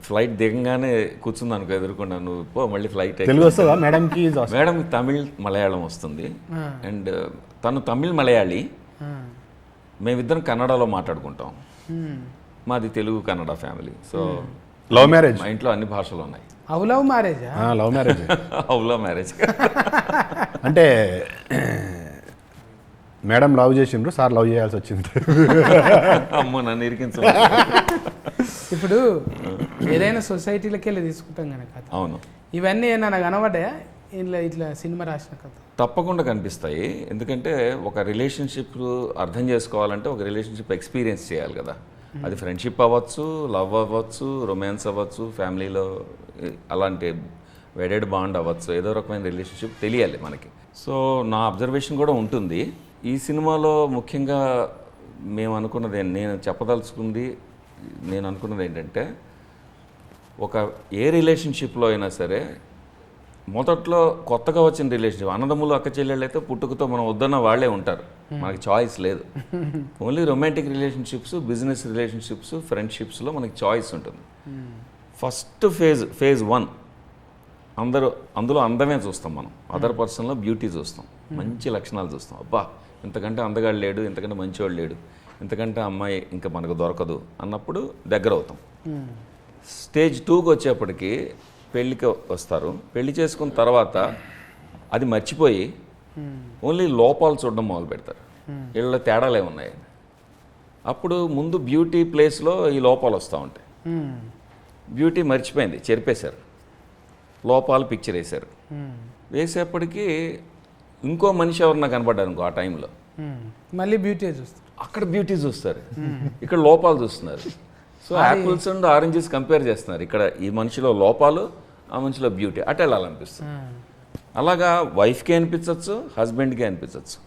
ఫ్లైట్ దిగంగానే కూర్చుంది అనుకో ఎదుర్కొన్నా, నువ్వు పో మళ్ళీ ఫ్లైట్. తెలుగు వస్తుందా మేడంకి? మేడంకి తమిళ్ మలయాళం వస్తుంది, అండ్ తను తమిళ్ మలయాళీ, మేమిద్దరం కన్నడలో మాట్లాడుకుంటాం. మాది Telugu Kannada family. So love marriage. మా ఇంట్లో అన్ని భాషలు ఉన్నాయి. Love marriage? Love marriage. Love marriage అంటే మేడం లవ్ చేసిండ్రు, సార్ లవ్ చేయాల్సి వచ్చింది. అమ్మో నన్ను ఇరికించు. ఇప్పుడు ఏదైనా సొసైటీలకి వెళ్ళి తీసుకుంటాం కనుక. అవును. ఇవన్నీ ఏమన్నా కనబడ్డాయా ఇట్లా సినిమా రాసిన కథ? తప్పకుండా కనిపిస్తాయి. ఎందుకంటే ఒక రిలేషన్షిప్ అర్థం చేసుకోవాలంటే ఒక రిలేషన్షిప్ ఎక్స్పీరియన్స్ చేయాలి కదా. అది ఫ్రెండ్షిప్ అవ్వచ్చు, లవ్ అవ్వచ్చు, రొమాన్స్ అవ్వచ్చు, ఫ్యామిలీలో అలాంటి వెడెడ్ బాండ్ అవ్వచ్చు, ఏదో రకమైన రిలేషన్షిప్ తెలియాలి మనకి. సో నా అబ్జర్వేషన్ కూడా ఉంటుంది. ఈ సినిమాలో ముఖ్యంగా నేను అనుకున్నది ఏంటంటే ఒక ఏ రిలేషన్షిప్లో అయినా సరే మొదట్లో కొత్తగా వచ్చిన రిలేషన్షిప్, అన్నదమ్ములు అక్క చెల్లెళ్ళు అయితే పుట్టుకతో మనం వద్దన్న వాళ్ళే ఉంటారు, మనకి చాయిస్ లేదు. Only romantic relationships, business relationships, ఫ్రెండ్షిప్స్లో మనకి చాయిస్ ఉంటుంది. ఫస్ట్ ఫేజ్ 1 అందులో అందమే చూస్తాం మనం, అదర్ పర్సన్లో బ్యూటీ చూస్తాం, మంచి లక్షణాలు చూస్తాం. అబ్బా ఇంతకంటే అందగాడు లేడు, ఇంతకంటే మంచివాడు లేడు, ఇంతకంటే అమ్మాయి ఇంకా మనకు దొరకదు అన్నప్పుడు దగ్గర అవుతాం. స్టేజ్ 2కి వచ్చేప్పటికి పెళ్ళికి వస్తారు. పెళ్లి చేసుకున్న తర్వాత అది మర్చిపోయి ఓన్లీ లోపాలు చూడడం మొదలు పెడతారు, వీళ్ళ తేడాలు ఏమున్నాయి. అప్పుడు ముందు బ్యూటీ ప్లేస్లో ఈ లోపాలు వస్తూ ఉంటాయి. బ్యూటీ మర్చిపోయింది, చెరిపేశారు, లోపాలు పిక్చర్ వేశారు. వేసేప్పటికీ ఇంకో మనిషి ఎవరన్నా కనపడ్డారు ఇంకో ఆ టైంలో, మళ్ళీ బ్యూటీ చూస్తారు. అక్కడ బ్యూటీ చూస్తారు, ఇక్కడ లోపాలు చూస్తున్నారు. So apples and oranges compare చేస్తున్నారు. ఇక్కడ ఈ మనిషిలో లోపాలు, ఆ మనిషిలో బ్యూటీ, అటు వెళ్ళాలనిపిస్తుంది. అలాగా వైఫ్కి అనిపించవచ్చు, హస్బెండ్కి అనిపించవచ్చు.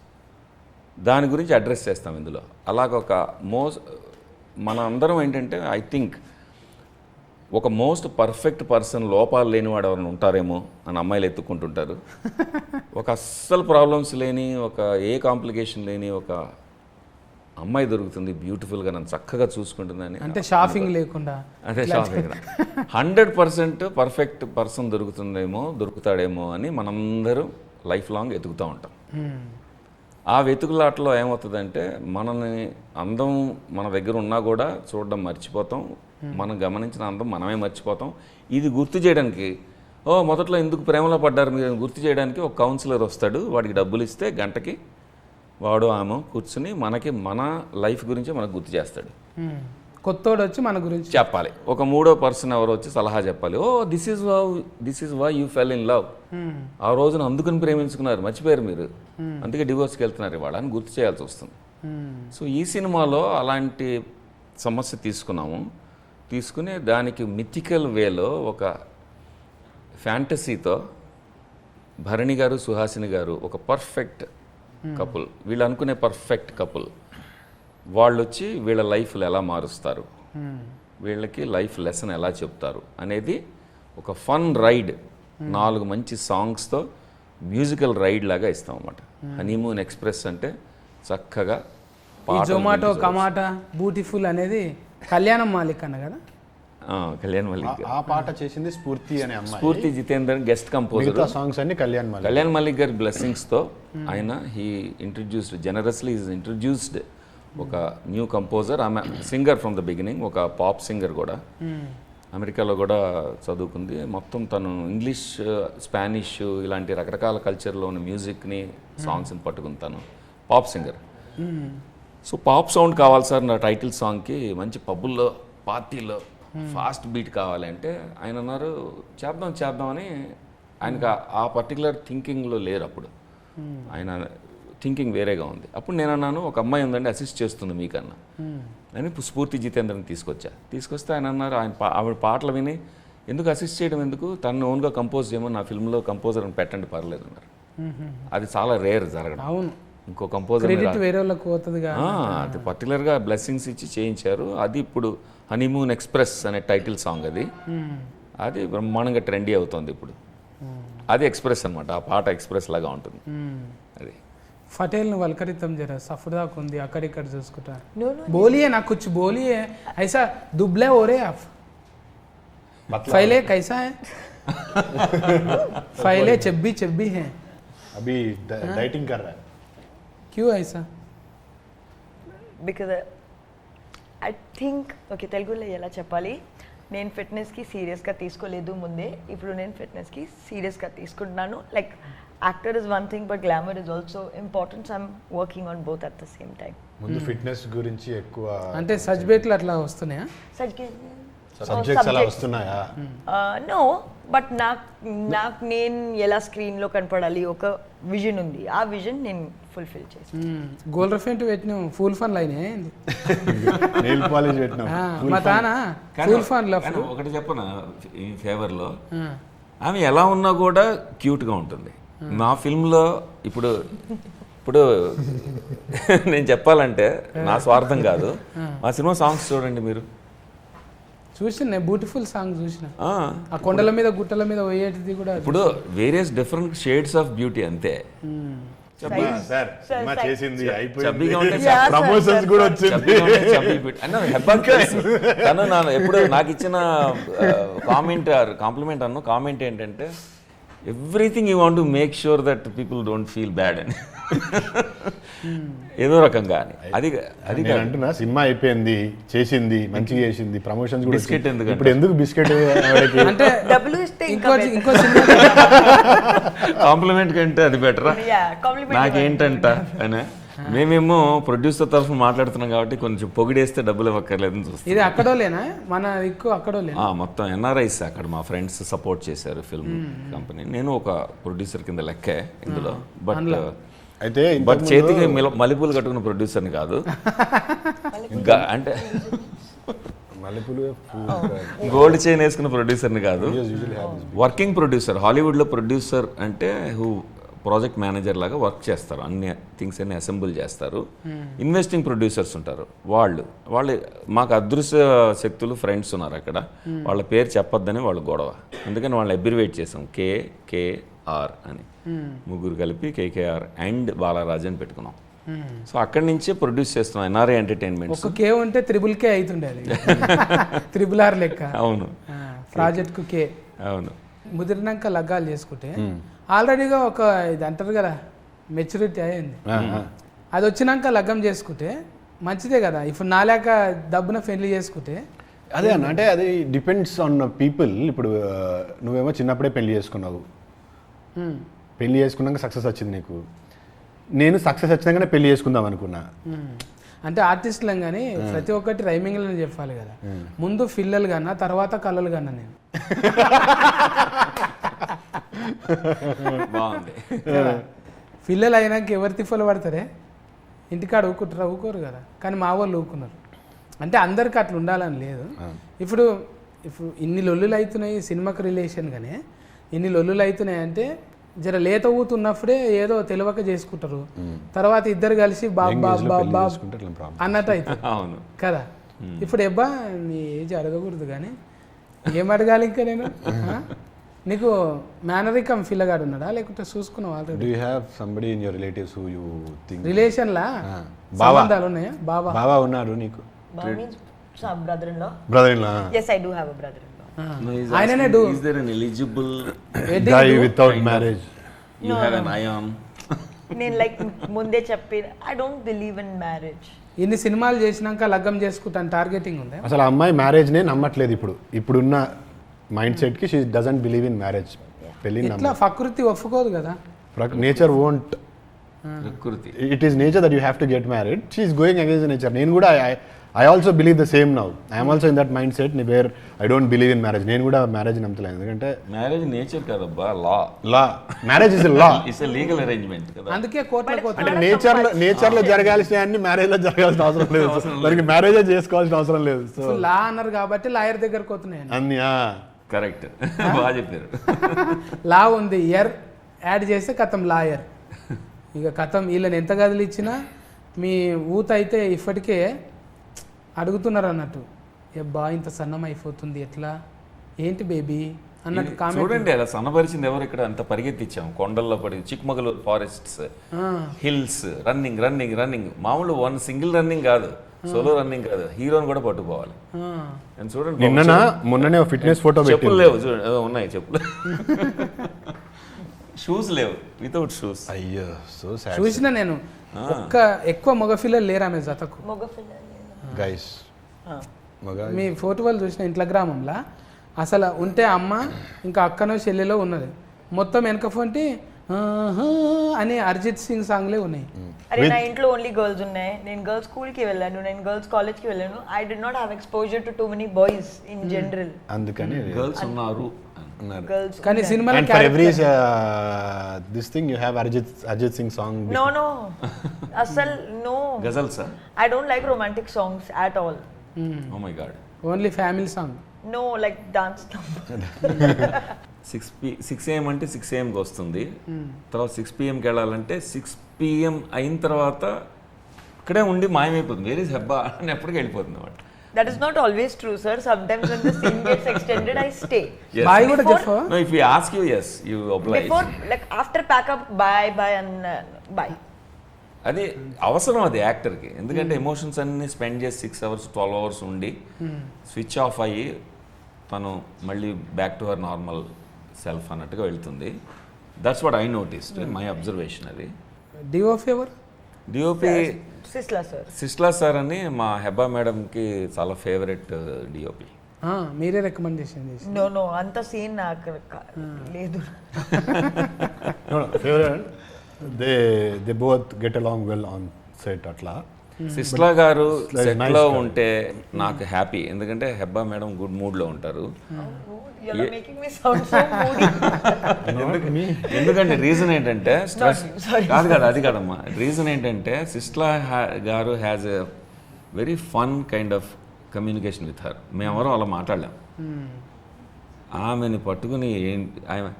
దాని గురించి అడ్రస్ చేస్తాం ఇందులో. అలాగొక మన అందరం ఏంటంటే ఐ థింక్ ఒక మోస్ట్ పర్ఫెక్ట్ పర్సన్ లోపాలు లేనివాడు ఎవరైనా ఉంటారేమో అని అమ్మాయిలు ఎత్తుక్కుంటుంటారు. ఒక అస్సలు ప్రాబ్లమ్స్ లేని, ఒక ఏ కాంప్లికేషన్ లేని ఒక అమ్మాయి దొరుకుతుంది, బ్యూటిఫుల్గా నన్ను చక్కగా చూసుకుంటుందని. అంటే షాపింగ్ లేకుండా, అదే షాపింగ్ 100% పర్ఫెక్ట్ పర్సన్ దొరుకుతాడేమో అని మనందరూ లైఫ్ లాంగ్ ఎతుకుతూ ఉంటాం. ఆ వెతుకులాటలో ఏమవుతుందంటే మనని అందం మన దగ్గర ఉన్నా కూడా చూడడం మర్చిపోతాం, మనం గమనించిన అందం మనమే మర్చిపోతాం. ఇది గుర్తు చేయడానికి మొదట్లో ఎందుకు ప్రేమలో పడ్డారు మీరు గుర్తు చేయడానికి ఒక కౌన్సిలర్ వస్తాడు. వాడికి డబ్బులు ఇస్తే గంటకి వాడు ఆమె కూర్చుని మన లైఫ్ గురించి మనకు గుర్తు చేస్తాడు. కొత్తోడు వచ్చి మన గురించి చెప్పాలి. ఒక మూడో పర్సన్ ఎవరో వచ్చి సలహా చెప్పాలి. Oh this is why you fell in love, ఆ రోజున అందుకని ప్రేమించుకున్నారు, మర్చిపోయారు మీరు, అందుకే డివోర్స్కి వెళ్తున్నారు ఇవాళ అని గుర్తు చేయాల్సి వస్తుంది. సో ఈ సినిమాలో అలాంటి సమస్య తీసుకుని దానికి మిథికల్ వేలో ఒక ఫ్యాంటసీతో భరణి గారు సుహాసిని గారు ఒక పర్ఫెక్ట్ కపుల్, వీళ్ళు అనుకునే పర్ఫెక్ట్ కపుల్, వాళ్ళు వచ్చి వీళ్ళ లైఫ్లు ఎలా మారుస్తారు, వీళ్ళకి లైఫ్ లెసన్ ఎలా చెప్తారు అనేది ఒక ఫన్ రైడ్, 4 మంచి సాంగ్స్తో మ్యూజికల్ రైడ్ లాగా ఇస్తాం అన్నమాట. హనీమూన్ ఎక్స్ప్రెస్ అంటే చక్కగా ఈ జొమాటో కమాటా బ్యూటిఫుల్ అనేది కళ్యాణం మాలిక్ అన్న కదా. కళ్యాణ్ మల్లిక్ ఆ పాట చేసింది స్ఫూర్తి అనే అమ్మాయి. స్ఫూర్తి జితేందర్ గెస్ట్ కంపోజర్. సాంగ్స్ అన్ని కళ్యాణ్ మల్లిక్ గారి బ్లెస్సింగ్స్తో ఆయన జనరస్లీ ఇంట్రడ్యూస్డ్ ఒక న్యూ కంపోజర్. ఆమె సింగర్ ఫ్రమ్ ద బిగినింగ్, ఒక పాప్ సింగర్ కూడా, అమెరికాలో కూడా చదువుకుంది. మొత్తం తను ఇంగ్లీష్, స్పానిష్ ఇలాంటి రకరకాల కల్చర్లో ఉన్న మ్యూజిక్ని, సాంగ్స్ని పట్టుకుని తను pop singer. So pop sound కావాలి సార్ నా టైటిల్ సాంగ్కి, మంచి పబ్బుల్లో పార్టీలో ఫాస్ట్ బీట్ కావాలంటే ఆయన అన్నారు చేద్దామని. ఆయనకు ఆ పర్టికులర్ థింకింగ్లో లేరు అప్పుడు, ఆయన థింకింగ్ వేరేగా ఉంది. అప్పుడు నేను అన్నాను ఒక అమ్మాయి ఉందండి అసిస్ట్ చేస్తుంది మీకన్నా అని స్ఫూర్తి జితేంద్రని తీసుకొస్తే ఆయన అన్నారు ఆవిడ పాటలు విని ఎందుకు అసిస్ట్ చేయడం, ఎందుకు తను ఓన్గా కంపోజ్ చేయమని, నా ఫిల్మ్లో కంపోజర్ అని పెట్టండి పర్లేదు అన్నారు. అది చాలా రేర్ జరగడం. అవును, ఇంకో కంపోజర్ వేరే వాళ్ళకి పోతుందిగా, అది పర్టికులర్గా బ్లెస్సింగ్స్ ఇచ్చి చేయించారు. అది ఇప్పుడు హనీమూన్ ఎక్స్ప్రెస్ అనే టైటిల్ సాంగ్ అది బ్రహ్మాండంగా ట్రెండీ అవుతుంది ఇప్పుడు. అది ఎక్స్ప్రెస్ అనమాట, ఆ పాట ఎక్స్ప్రెస్ లాగా ఉంటుంది. అది ఫటేల్ని వల్కరితం జరా సఫర్దాకు ఉంది అక్కడిక్కడ చూసుకుంటా. No. बोलिए ना कुछ बोलिए, ऐसा दुबले हो रहे आप, फैले कैसा है, फैले चब्बी हैं, अभी डाइटिंग कर रहा है. क्यों ऐसा? బికాజ్ ఐ థింక్ ఓకే తెలుగులో ఎలా చెప్పాలి, నేను ఫిట్నెస్కి సీరియస్గా తీసుకోలేదు ముందే, ఇప్పుడు నేను ఫిట్నెస్కి సీరియస్గా తీసుకుంటున్నాను. Like actor is one thing but glamour is also important. I'm working on both at the same time. ముందు ఫిట్నెస్ గురించి ఎక్కువ అంటే సజ్బేట్లు అట్లా వస్తున్నాయా? సబ్జెక్ట్స్ అలా వస్తున్నాయా? నో, బట్ నాకు నేను ఎలా స్క్రీన్లో కనపడాలి ఒక విజన్ ఉంది, ఆ విజన్ నేను ఫుల్ఫిల్ చేస్తాను. గోల్ రఫెంట్ పెట్టినాం ఫుల్ ఫన్ లైన్ ఏంది, నెయిల్ పాలిష్ పెట్టినాం మా తానా ఫుల్ ఫన్ లో. ఒకటి చెప్పనా ఈ ఫేవర్లో, ఆమె ఎలా ఉన్నా కూడా క్యూట్గా ఉంటుంది. నా ఫిల్మ్లో ఇప్పుడు నేను చెప్పాలంటే నా స్వార్థం కాదు, మా సినిమా సాంగ్స్ చూడండి మీరు. చూసిన బ్యూటిఫుల్ సాంగ్ చూసిన, ఆ కొండల మీద గుట్టల మీద పోయేటిది కూడా. ఇప్పుడు various different shades of beauty అంతే. సార్ సినిమా చేసింది చబ్బీగా ఉంటే ప్రమోషన్స్ కూడా వచ్చింది. తను ఎప్పుడు నాకు ఇచ్చిన కాంప్లిమెంట్ ఏంటంటే everything you want to make sure that people don't feel bad అని, ఏదో రకంగా అని. అది అంటున్నా సినిమా అయిపోయింది, చేసింది, మంచిగా చేసింది, ప్రమోషన్స్ కూడా. బిస్కెట్ ఎందుకు ఇప్పుడు ఎందుకు బిస్కెట్ అంటే డబ్బులు ఇస్తే ఇంకో సినిమా కాంప్లిమెంట్ కంటే అది బెటరా నాకేంటంట అని. మేమేమో ప్రొడ్యూసర్ తరఫున మాట్లాడుతున్నాం కాబట్టి కొంచెం పొగిడేస్తే డబ్బులు ఇవ్వక్కర్లేదని చూస్తాం. ఇది అక్కడోలేనా మన ఎక్కువ అక్కడోలేనా? మొత్తం ఎన్ఆర్ఐస్ అక్కడ మా ఫ్రెండ్స్ సపోర్ట్ చేశారు ఫిల్మ్ కంపెనీ. నేను ఒక ప్రొడ్యూసర్ కింద లెక్కే ఇందులో. బట్ చేతికి మల్లెపూలు కట్టుకున్న ప్రొడ్యూసర్ని కాదు, ఇంకా అంటే గోల్డ్ చైన్ వేసుకున్న ప్రొడ్యూసర్ని కాదు, వర్కింగ్ ప్రొడ్యూసర్. హాలీవుడ్లో ప్రొడ్యూసర్ అంటే ప్రాజెక్ట్ మేనేజర్ లాగా వర్క్ చేస్తారు, అన్ని థింగ్స్ అన్ని అసెంబుల్ చేస్తారు. ఇన్వెస్టింగ్ ప్రొడ్యూసర్స్ ఉంటారు, వాళ్ళు మాకు అదృశ్య శక్తులు ఫ్రెండ్స్ ఉన్నారు అక్కడ, వాళ్ళ పేరు చెప్పొద్దని వాళ్ళు గొడవ, అందుకని వాళ్ళని అబ్రివేట్ చేసాం KKR అని. ముగ్గురు కలిపి KKR అండ్ బాలరాజ్ అని పెట్టుకున్నాం. సో అక్కడి నుంచే ప్రొడ్యూస్ చేస్తున్నాం ఎన్ఆర్ఐ ఎంటర్టైన్మెంట్స్. ఒక K ఉంటే K అవుతుండే, అది R లెక్క. అవును, ప్రాజెక్ట్కు K. అవును. ముదిరినాక లగ్గాలు చేసుకుంటే ఆల్రెడీగా ఒక ఇది అంటారు కదా మెచ్యూరిటీ అయ్యింది, అది వచ్చినాక లగ్గం చేసుకుంటే మంచిదే కదా. ఇప్పుడు నాలేక డబ్బున పెళ్లి చేసుకుంటే అదే అన్న, అంటే అది డిపెండ్స్ ఆన్ పీపుల్. ఇప్పుడు నువ్వేమో చిన్నప్పుడే పెళ్లి చేసుకున్నావు, పెళ్లి చేసుకున్నాక సక్సెస్ వచ్చింది నీకు. నేను సక్సెస్ వచ్చినాకనే పెళ్లి చేసుకుందాం అనుకున్నా. అంటే ఆర్టిస్టులం కానీ ప్రతి ఒక్కటి రైమింగ్లోనే చెప్పాలి కదా. ముందు ఫిల్లలు కన్నా తర్వాత కళ్ళలు కన్నా నేను. బాగుంది. ఫిల్లలు అయినాక ఎవరు తిప్పలు పడతారే, ఇంటికాడ ఊకుంటారా? ఊకోరు కదా. కానీ మా వాళ్ళు ఊకున్నారు. అంటే అందరికి అట్లా ఉండాలని లేదు. ఇప్పుడు ఇన్ని లొల్లులు అవుతున్నాయి సినిమాకి రిలేషన్ గానే, ఇన్ని లొల్లులు అవుతున్నాయి అంటే జర లేత ఊతున్నప్పుడే ఏదో తెలియక చేసుకుంటారు. తర్వాత ఇద్దరు కలిసి బాబ్ బాబ్ బాబ్ బాబ్ అన్నట్టు అవుతుంది అవును కదా. ఇప్పుడు ఎబ్బా నీ ఏజ్ అడగకూడదు కానీ ఏం అడగాలి ఇంకా నేను. నీకు మేనరికం ఫిల్లగాడు ఉన్నాడా లేకుంటే చూసుకున్నావు already? Do you have somebody in your relatives who you think రిలేషన్లా సంబంధాలు ఉన్నాయా? బాబా బావా ఉన్నాడు నీకు? Baba means some brother-in-law. Brother-in-law. Yes, I do have a brother-in-law. ఆయననే do Is there an eligible Guy without marriage. you have an eye on? నేను like ముందే చెప్పి I don't believe in marriage. ఇన్ని సినిమాలు చేసినాక లగ్గం చేసుకుంటాను టార్గెటింగ్ ఉందా? అసలు ఆ అమ్మాయి మ్యారేజ్నే నమ్మట్లేదు ఇప్పుడున్న మైండ్ సెట్కి. She doesn't believe in marriage. పెళ్ళి ఇట్లా ప్రకృతి ఒప్పుకోదు కదా. Nature won't. ప్రకృతి. It is nature that you have to get married. She is going against nature. నేను కూడా I also believe the same now. I'm also in that mind set where I don't believe in marriage. నేను కూడా marriage నమ్మలేదు. ఎందుకంటే marriage nature కాదబ్బా, law marriage is law. It's a legal arrangement కదా. అందుకే కోర్టులకు అంటే పోతాడు. నేచర్ లో జరగాల్సిన అన్ని మ్యారేజ్ లో జరగాల్సిన అవసరం లేదు. దానికి మ్యారేజ్ చేసుకోవాల్సిన అవసరం లేదు. సో లా అన్నారు కాబట్టి లాయర్ దగ్గరకు పోతున్నాయి. అన్ని కరెక్ట్. బాగా చెప్పారు. లా ఉంది, ఎర్ యాడ్ చేస్తే కథం లాయర్. ఇక కథం వీళ్ళని ఎంత గదులు ఇచ్చినా మీ ఊత అయితే ఇప్పటికే అడుగుతున్నారు అన్నట్టు. బా ఇంత సన్నం అయిపోతుంది ఎట్లా ఏంటి బేబీ అన్నట్టు కామెంట్. చూడండి అలా సన్నపరిచింది ఎవరు ఇక్కడ. అంత పరిగెత్తిచ్చాం కొండల్లో పడి, Chikmagalur forests, hills, running running running. మామూలు వన్ సింగిల్ రన్నింగ్ కాదు, సోలో రన్నింగ్ కాదు, హీరోని కూడా పట్టుకోవాలి. And చూడండి మొన్ననే ఫిట్నెస్ ఫోటో చెప్పులు లేవు, చూడండి ఉన్నాయి చెప్పులు. షూస్ లేవు, వితౌట్ షూస్. అయ్యో సో సాడ్. చూసిన నేను ఒక్క ఎక్కువ మగ పిల్లలు లేరు ఆమె జతకు. మగ పిల్లలు గైస్ మీ ఫోటో వాళ్ళు చూసిన ఇంట్లో గ్రామంలో అసలు ఉంటే అమ్మ ఇంకా అక్కనో చెల్లెలో ఉన్నది. మొత్తం వెనక ఫోన్టి అని అరిజిత్ సింగ్ సాంగ్లే ఉన్నాయి. అరే నా ఇంట్లో ఓన్లీ గర్ల్స్ ఉన్నాయి. నేను గర్ల్స్ స్కూల్కి వెళ్ళాను, నేను గర్ల్స్ కాలేజ్కి వెళ్ళాను. I did not have exposure to too many boys in general. అందుకని గర్ల్స్ ఉన్నారు. గర్ల్స్ కానీ సినిమాలో and for every this thing you have Arjit Singh song. No asal no ghazal sir. I don't like romantic songs at all. Oh my god. Only family song. No, like dance number. 6 AM అంటే 6 AMకి వస్తుంది. తర్వాత 6 PMకి వెళ్ళాలంటే 6 PM అయిన తర్వాత ఇక్కడే ఉండి మాయమైపోతుంది. Where is Hebah అని ఎప్పటికీ వెళ్ళిపోతుంది అన్నమాట. That is not always true, sir. Sometimes when the scene gets extended, I stay. Yes. Boy కూడా Before- చెప్పు. No, if we ask you, yes, you oblige. Before, like after pack up, bye and bye. అది అవసరం అది యాక్టర్కి. ఎందుకంటే emotions అన్ని spend చేసి 6 hours 12 hours ఉండి switch off అయ్యి తను మళ్ళీ back to her normal self అన్నట్టుగా వెళ్తుంది. That's what I noticed, my observation. అది డిఓఫ్ ఎవరు? DOP Sisla, sir. Sisla sir అని మా హెబ్బా మేడంకి చాలా ఫేవరెట్ డిఓపి. మీరే రికమెండేషన్ చేసి. No, anta scene నాకు లేదు. No, favorite. They both get along well on set atla. Sisla గారు Nice సెట్లో guy. ఉంటే నాకు హ్యాపీ. ఎందుకంటే హెబ్బా మేడం గుడ్ మూడ్లో ఉంటారు. You are making me sound so moody. ఎందుకంటే రీజన్ ఏంటంటే స్ట్రెస్ sorry. కాదు అది కాదమ్మా. రీజన్ ఏంటంటే Sisla garu has a very fun kind of communication with her. మేమెవరూ అలా మాట్లాడలేం. ఆమెని పట్టుకుని ఆమె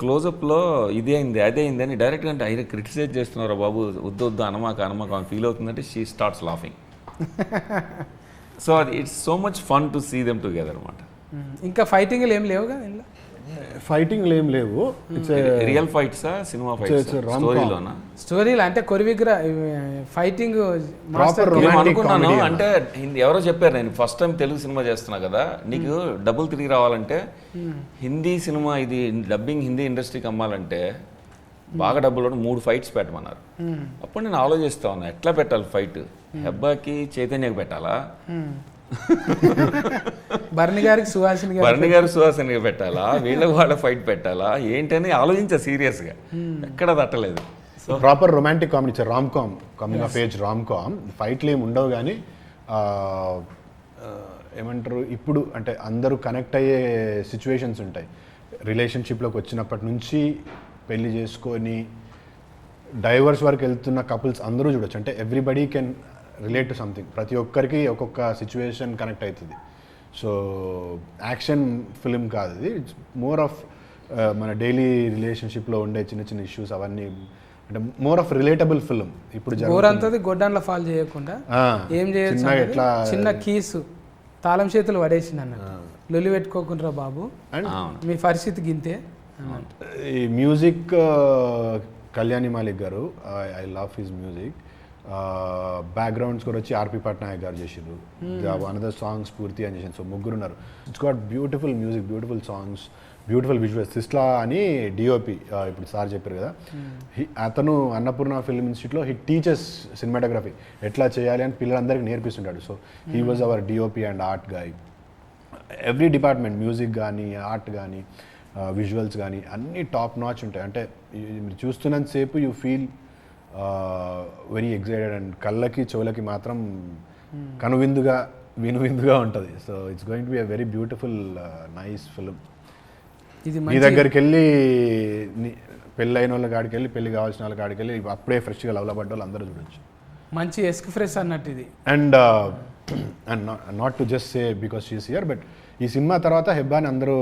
క్లోజప్లో ఇదే అయింది అదే అయింది అని డైరెక్ట్గా అంటే ఆయన క్రిటిసైజ్ చేస్తున్నారు. బాబు వద్దు అనమాక ఫీల్ అవుతుందంటే షీ స్టార్ట్స్ లాఫింగ్. సో అది it's so much fun to see them together అనమాట. ఇంకా ఫైటింగ్ ఏం లేవుగా ఇందులో? ఫైటింగ్ ఏం లేవు. ఇట్స్ రియల్ ఫైట్సా సినిమా ఫైట్స్ స్టోరీలోనా? స్టోరీలు అంటే కొరివిగ్రా ఫైటింగ్ Proper నేను romantic అనుకున్నాను comedy అంటే ఎవరో చెప్పారు, నేను ఫస్ట్ టైం తెలుగు సినిమా చేస్తున్నా కదా, నీకు డబ్బులు తిరిగి రావాలంటే హిందీ సినిమా ఇది డబ్బింగ్ హిందీ ఇండస్ట్రీకి అమ్మాలంటే బాగా డబ్బులు 3 ఫైట్స్ పెట్టమన్నారు. అప్పుడు నేను ఆలోచిస్తా ఉన్నా ఎట్లా పెట్టాలి ఫైట్. హెబ్బాకి చైతన్యకి పెట్టాలా, భరణి గారికి సుహాసిని గారు, భరణి గారు సుహాసిని పెట్టాలా, వాళ్ళ ఫైట్ పెట్టాలా ఏంటని ఆలోచించా సీరియస్గా. ఎక్కడ తట్టలేదు. ప్రాపర్ రొమాంటిక్ కామెడీ ఇచ్చారు, rom com, coming of age rom com. ఫైట్లు ఏమి ఉండవు కానీ ఏమంటారు ఇప్పుడు అంటే అందరూ కనెక్ట్ అయ్యే సిచ్యువేషన్స్ ఉంటాయి. రిలేషన్షిప్లోకి వచ్చినప్పటి నుంచి పెళ్లి చేసుకొని డైవర్స్ వరకు వెళ్తున్న కపుల్స్ అందరూ చూడొచ్చు. అంటే everybody can relate to something, ప్రతి ఒక్కరికి ఒక్కొక్క సిచ్యువేషన్ కనెక్ట్ అవుతుంది. సో యాక్షన్ ఫిలిం కాదు ఇది, ఇట్స్ మోర్ ఆఫ్ మన డైలీ రిలేషన్షిప్లో ఉండే చిన్న చిన్న ఇష్యూస్ అవన్నీ, అంటే మోర్ ఆఫ్ రిలేటబుల్ ఫిలిం. ఇప్పుడు ఊరంతది గొడ్డాన్లో ఫాల్ చేయకుండా ఏం చేయొచ్చు చిన్నగా ఎట్లా చిన్న కీసు తాళం చేతులు పడేసింది అన్నట్టు, లొల్లి పెట్టుకోకుండా బాబు మీ పరిస్థితి గింతే అన్నట్టు. ఈ మ్యూజిక్ కళ్యాణి మాలిక్ గారు, I love his music. Background score వచ్చి ఆర్పి పట్నాయక్ గారు చేసిండ్రు. అనదర్ సాంగ్స్ పూర్తి అని చేసింది. సో ముగ్గురు ఉన్నారు. It's got beautiful music, beautiful songs, beautiful visuals. Sisla అని డిఓపి ఇప్పుడు సార్ చెప్పారు కదా, అతను అన్నపూర్ణ ఫిల్మ్ ఇన్స్టిట్యూట్లో హీ టీచర్స్ సినిమాటోగ్రఫీ ఎట్లా చేయాలి అని పిల్లలందరికీ నేర్పిస్తుంటాడు. So he was our DOP and art guy. Every department, music కానీ, ఆర్ట్ కానీ, విజువల్స్ కానీ అన్నీ టాప్ నాచ్ ఉంటాయి. అంటే మీరు చూస్తున్నంతసేపు you feel very excited and కళ్ళకి చెవులకి మాత్రం కనువిందుగా వినువిందుగా ఉంటుంది. So it's going to be a very beautiful nice film. ఇది మీ దగ్గరికి వెళ్ళి పెళ్ళైన వాళ్ళ కాడికి వెళ్ళి, పెళ్లి కావాల్సిన వాళ్ళ కాడికి వెళ్ళి అప్పుడే ఫ్రెష్గా లవ్లో పడ్డ వాళ్ళు అందరూ చూడొచ్చు. మంచి ఎస్క్ ఫ్రెష్ అన్నట్టు ఇది. And not to just say because she's here, but ఈ సినిమా తర్వాత హెబ్బాని అందరూ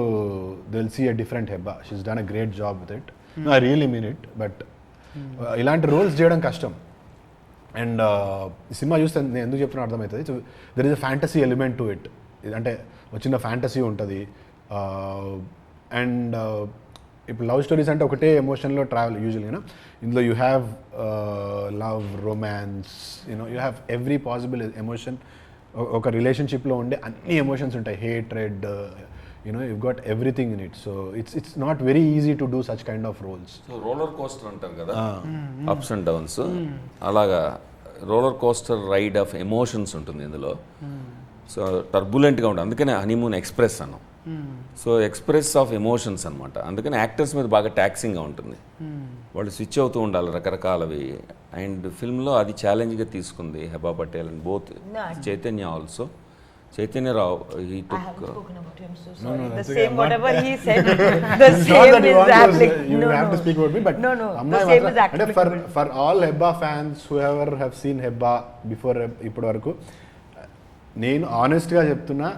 దిల్ see a different Hebah. She's done a great job with it. I really mean it. But ఇలాంటి రోల్స్ చేయడం కష్టం. అండ్ ఈ సినిమా చూస్తే నేను ఎందుకు చెప్తున్నా అర్థమవుతుంది. There is a fantasy element to it. అంటే వచ్చిన ఫ్యాంటసీ ఉంటుంది. అండ్ ఇప్పుడు లవ్ స్టోరీస్ అంటే ఒకటే ఎమోషన్లో ట్రావెల్ యూజువల్గా. ఇందులో you have love, romance, you know you have every possible emotion. ఒక రిలేషన్షిప్లో ఉండే అన్ని ఎమోషన్స్ ఉంటాయి. Hatred, you know you got everything in it. So it's not very easy to do such kind of roles. So roller coaster అంటారు కదా, ups and downs, అలాగా roller coaster ride of emotions ఉంటుంది ఇందులో. సో టర్బులెంట్గా ఉంటుంది, అందుకనే honeymoon express అన్నాం. So express of emotions అనమాట. అందుకని యాక్టర్స్ మీద బాగా ట్యాక్సింగ్గా ఉంటుంది. వాళ్ళు స్విచ్ అవుతూ ఉండాలి రకరకాలవి. అండ్ ఫిల్మ్లో అది ఛాలెంజ్గా తీసుకుంది Heba Patel and both Chaitanya also. Chaitanya Rao, he took... I haven't spoken about you, I'm so sorry. No, the that's same, okay. whatever he said, the same is applicable. You have to speak about me, but no, the same is అంటే applicable. for all Hebba fans, whoever have seen Hebba before ఇప్పటి వరకు, నేను ఆనెస్ట్గా చెప్తున్నా,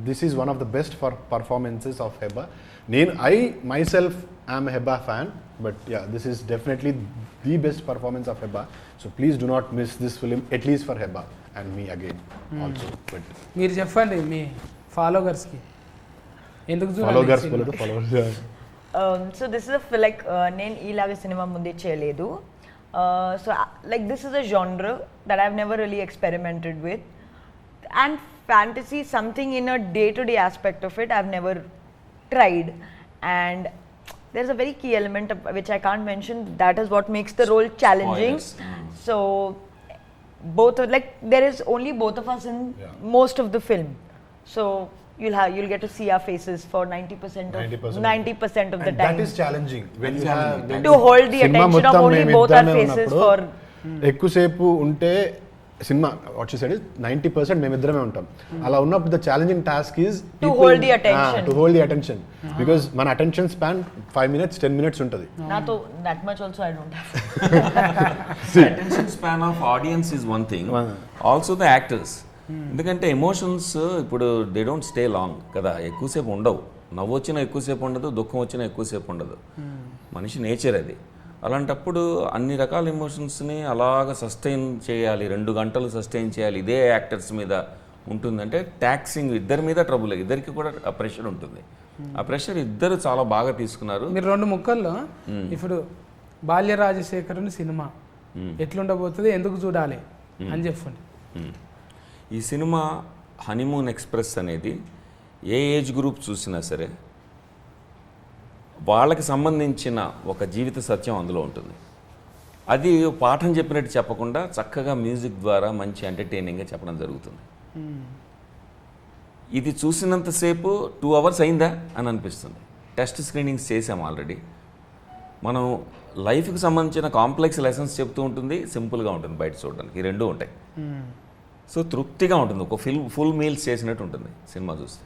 this is one of the best performances of Hebba. I myself am a Hebba fan, but yeah, this is definitely the best performance of Hebba. So please do not miss this film, at least for Hebba and me again also. But మీరు చెప్పండి మీ ఫాలోవర్స్కి ఎందుకు followers. So this is like నేను ఇలాగ cinema ముందే చేయలేదు. So like this is a genre that I've never really experimented with, and fantasy, something in a day-to-day aspect of it, I've never tried. And there's a very key element which I can't mention, that is what makes the role challenging. So both are like, there is only both of us in most of the film, so you'll get to see our faces for 90% of the And time. that is challenging when you have To hold the attention of only both our faces for ఎక్కువసేపు ఉంటే cinema what you said is 90% మేమిద్దరమే ఉంటాం. అలా ఉన్నప్పుడు the challenging task is to hold the attention. To hold the attention, because మన attention span 5 minutes 10 minutes ఉంటుంది. Nato that much also I don't have. Attention span of audience is one thing, also the actors. ఎందుకంటే emotions ఇప్పుడు they don't stay long కదా, ఎక్కువసేపు ఉండవు. నవ్వు వచ్చినా ఎక్కువసేపు ఉండదు, దుఃఖం వచ్చినా ఎక్కువసేపు ఉండదు. మనిషి నేచర్ అది. అలాంటప్పుడు అన్ని రకాల ఎమోషన్స్ని అలాగ సస్టైన్ చేయాలి, 2 గంటలు సస్టైన్ చేయాలి, ఇదే యాక్టర్స్ మీద ఉంటుందంటే ట్యాక్సింగ్ ఇద్దరి మీద ట్రబుల్, ఇద్దరికి కూడా ఆ ప్రెషర్ ఉంటుంది. ఆ ప్రెషర్ ఇద్దరు చాలా బాగా తీసుకున్నారు. మీరు 2 ముక్కల్లో ఇప్పుడు బాల్య రాజశేఖరుని సినిమా ఎట్లుండబోతుంది, ఎందుకు చూడాలి అని చెప్పండి. ఈ సినిమా హనీమూన్ ఎక్స్ప్రెస్ అనేది ఏ ఏజ్ గ్రూప్ చూసినా సరే వాళ్ళకి సంబంధించిన ఒక జీవిత సత్యం అందులో ఉంటుంది. అది పాఠం చెప్పినట్టు చెప్పకుండా చక్కగా మ్యూజిక్ ద్వారా మంచి ఎంటర్టైనింగ్గా చెప్పడం జరుగుతుంది. ఇది చూసినంతసేపు 2 hours అయిందా అని అనిపిస్తుంది. టెస్ట్ స్క్రీనింగ్స్ చేసాము ఆల్రెడీ. మనం లైఫ్కి సంబంధించిన కాంప్లెక్స్ లెసన్స్ చెప్తూ ఉంటుంది, సింపుల్గా ఉంటుంది బయట చూడడానికి. ఈ రెండూ ఉంటాయి. సో తృప్తిగా ఉంటుంది, ఒక ఫుల్ మీల్స్ చేసినట్టు ఉంటుంది సినిమా చూస్తే.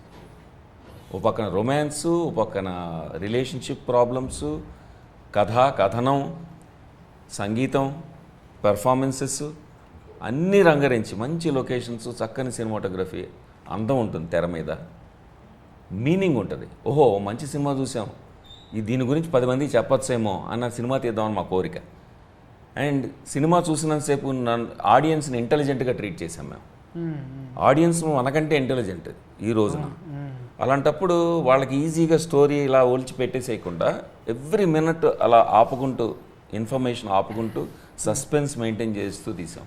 ఓ పక్కన రొమాన్స్, ఓ పక్కన రిలేషన్షిప్ ప్రాబ్లమ్స్, కథనం, సంగీతం, పెర్ఫార్మెన్సెస్ అన్నీ రంగరించి మంచి లొకేషన్స్, చక్కని సినిమాటోగ్రఫీ, అందం ఉంటుంది తెర మీద, మీనింగ్ ఉంటుంది. ఓహో మంచి సినిమా చూసాం, దీని గురించి 10 మందికి చెప్పొచ్చేమో అన్న సినిమా తీద్దామని మా కోరిక. అండ్ సినిమా చూసినంతసేపు ఆడియన్స్ని ఇంటెలిజెంట్గా ట్రీట్ చేసాం మేము. ఆడియన్స్ మనకంటే ఇంటెలిజెంట్ ఈ రోజున. అలాంటప్పుడు వాళ్ళకి ఈజీగా స్టోరీ ఇలా ఒలిచి పెట్టేసేయకుండా ఎవ్రీ మినిట్ అలా ఆపుకుంటూ, ఇన్ఫర్మేషన్ ఆపుకుంటూ, సస్పెన్స్ మెయింటైన్ చేస్తూ తీసాం.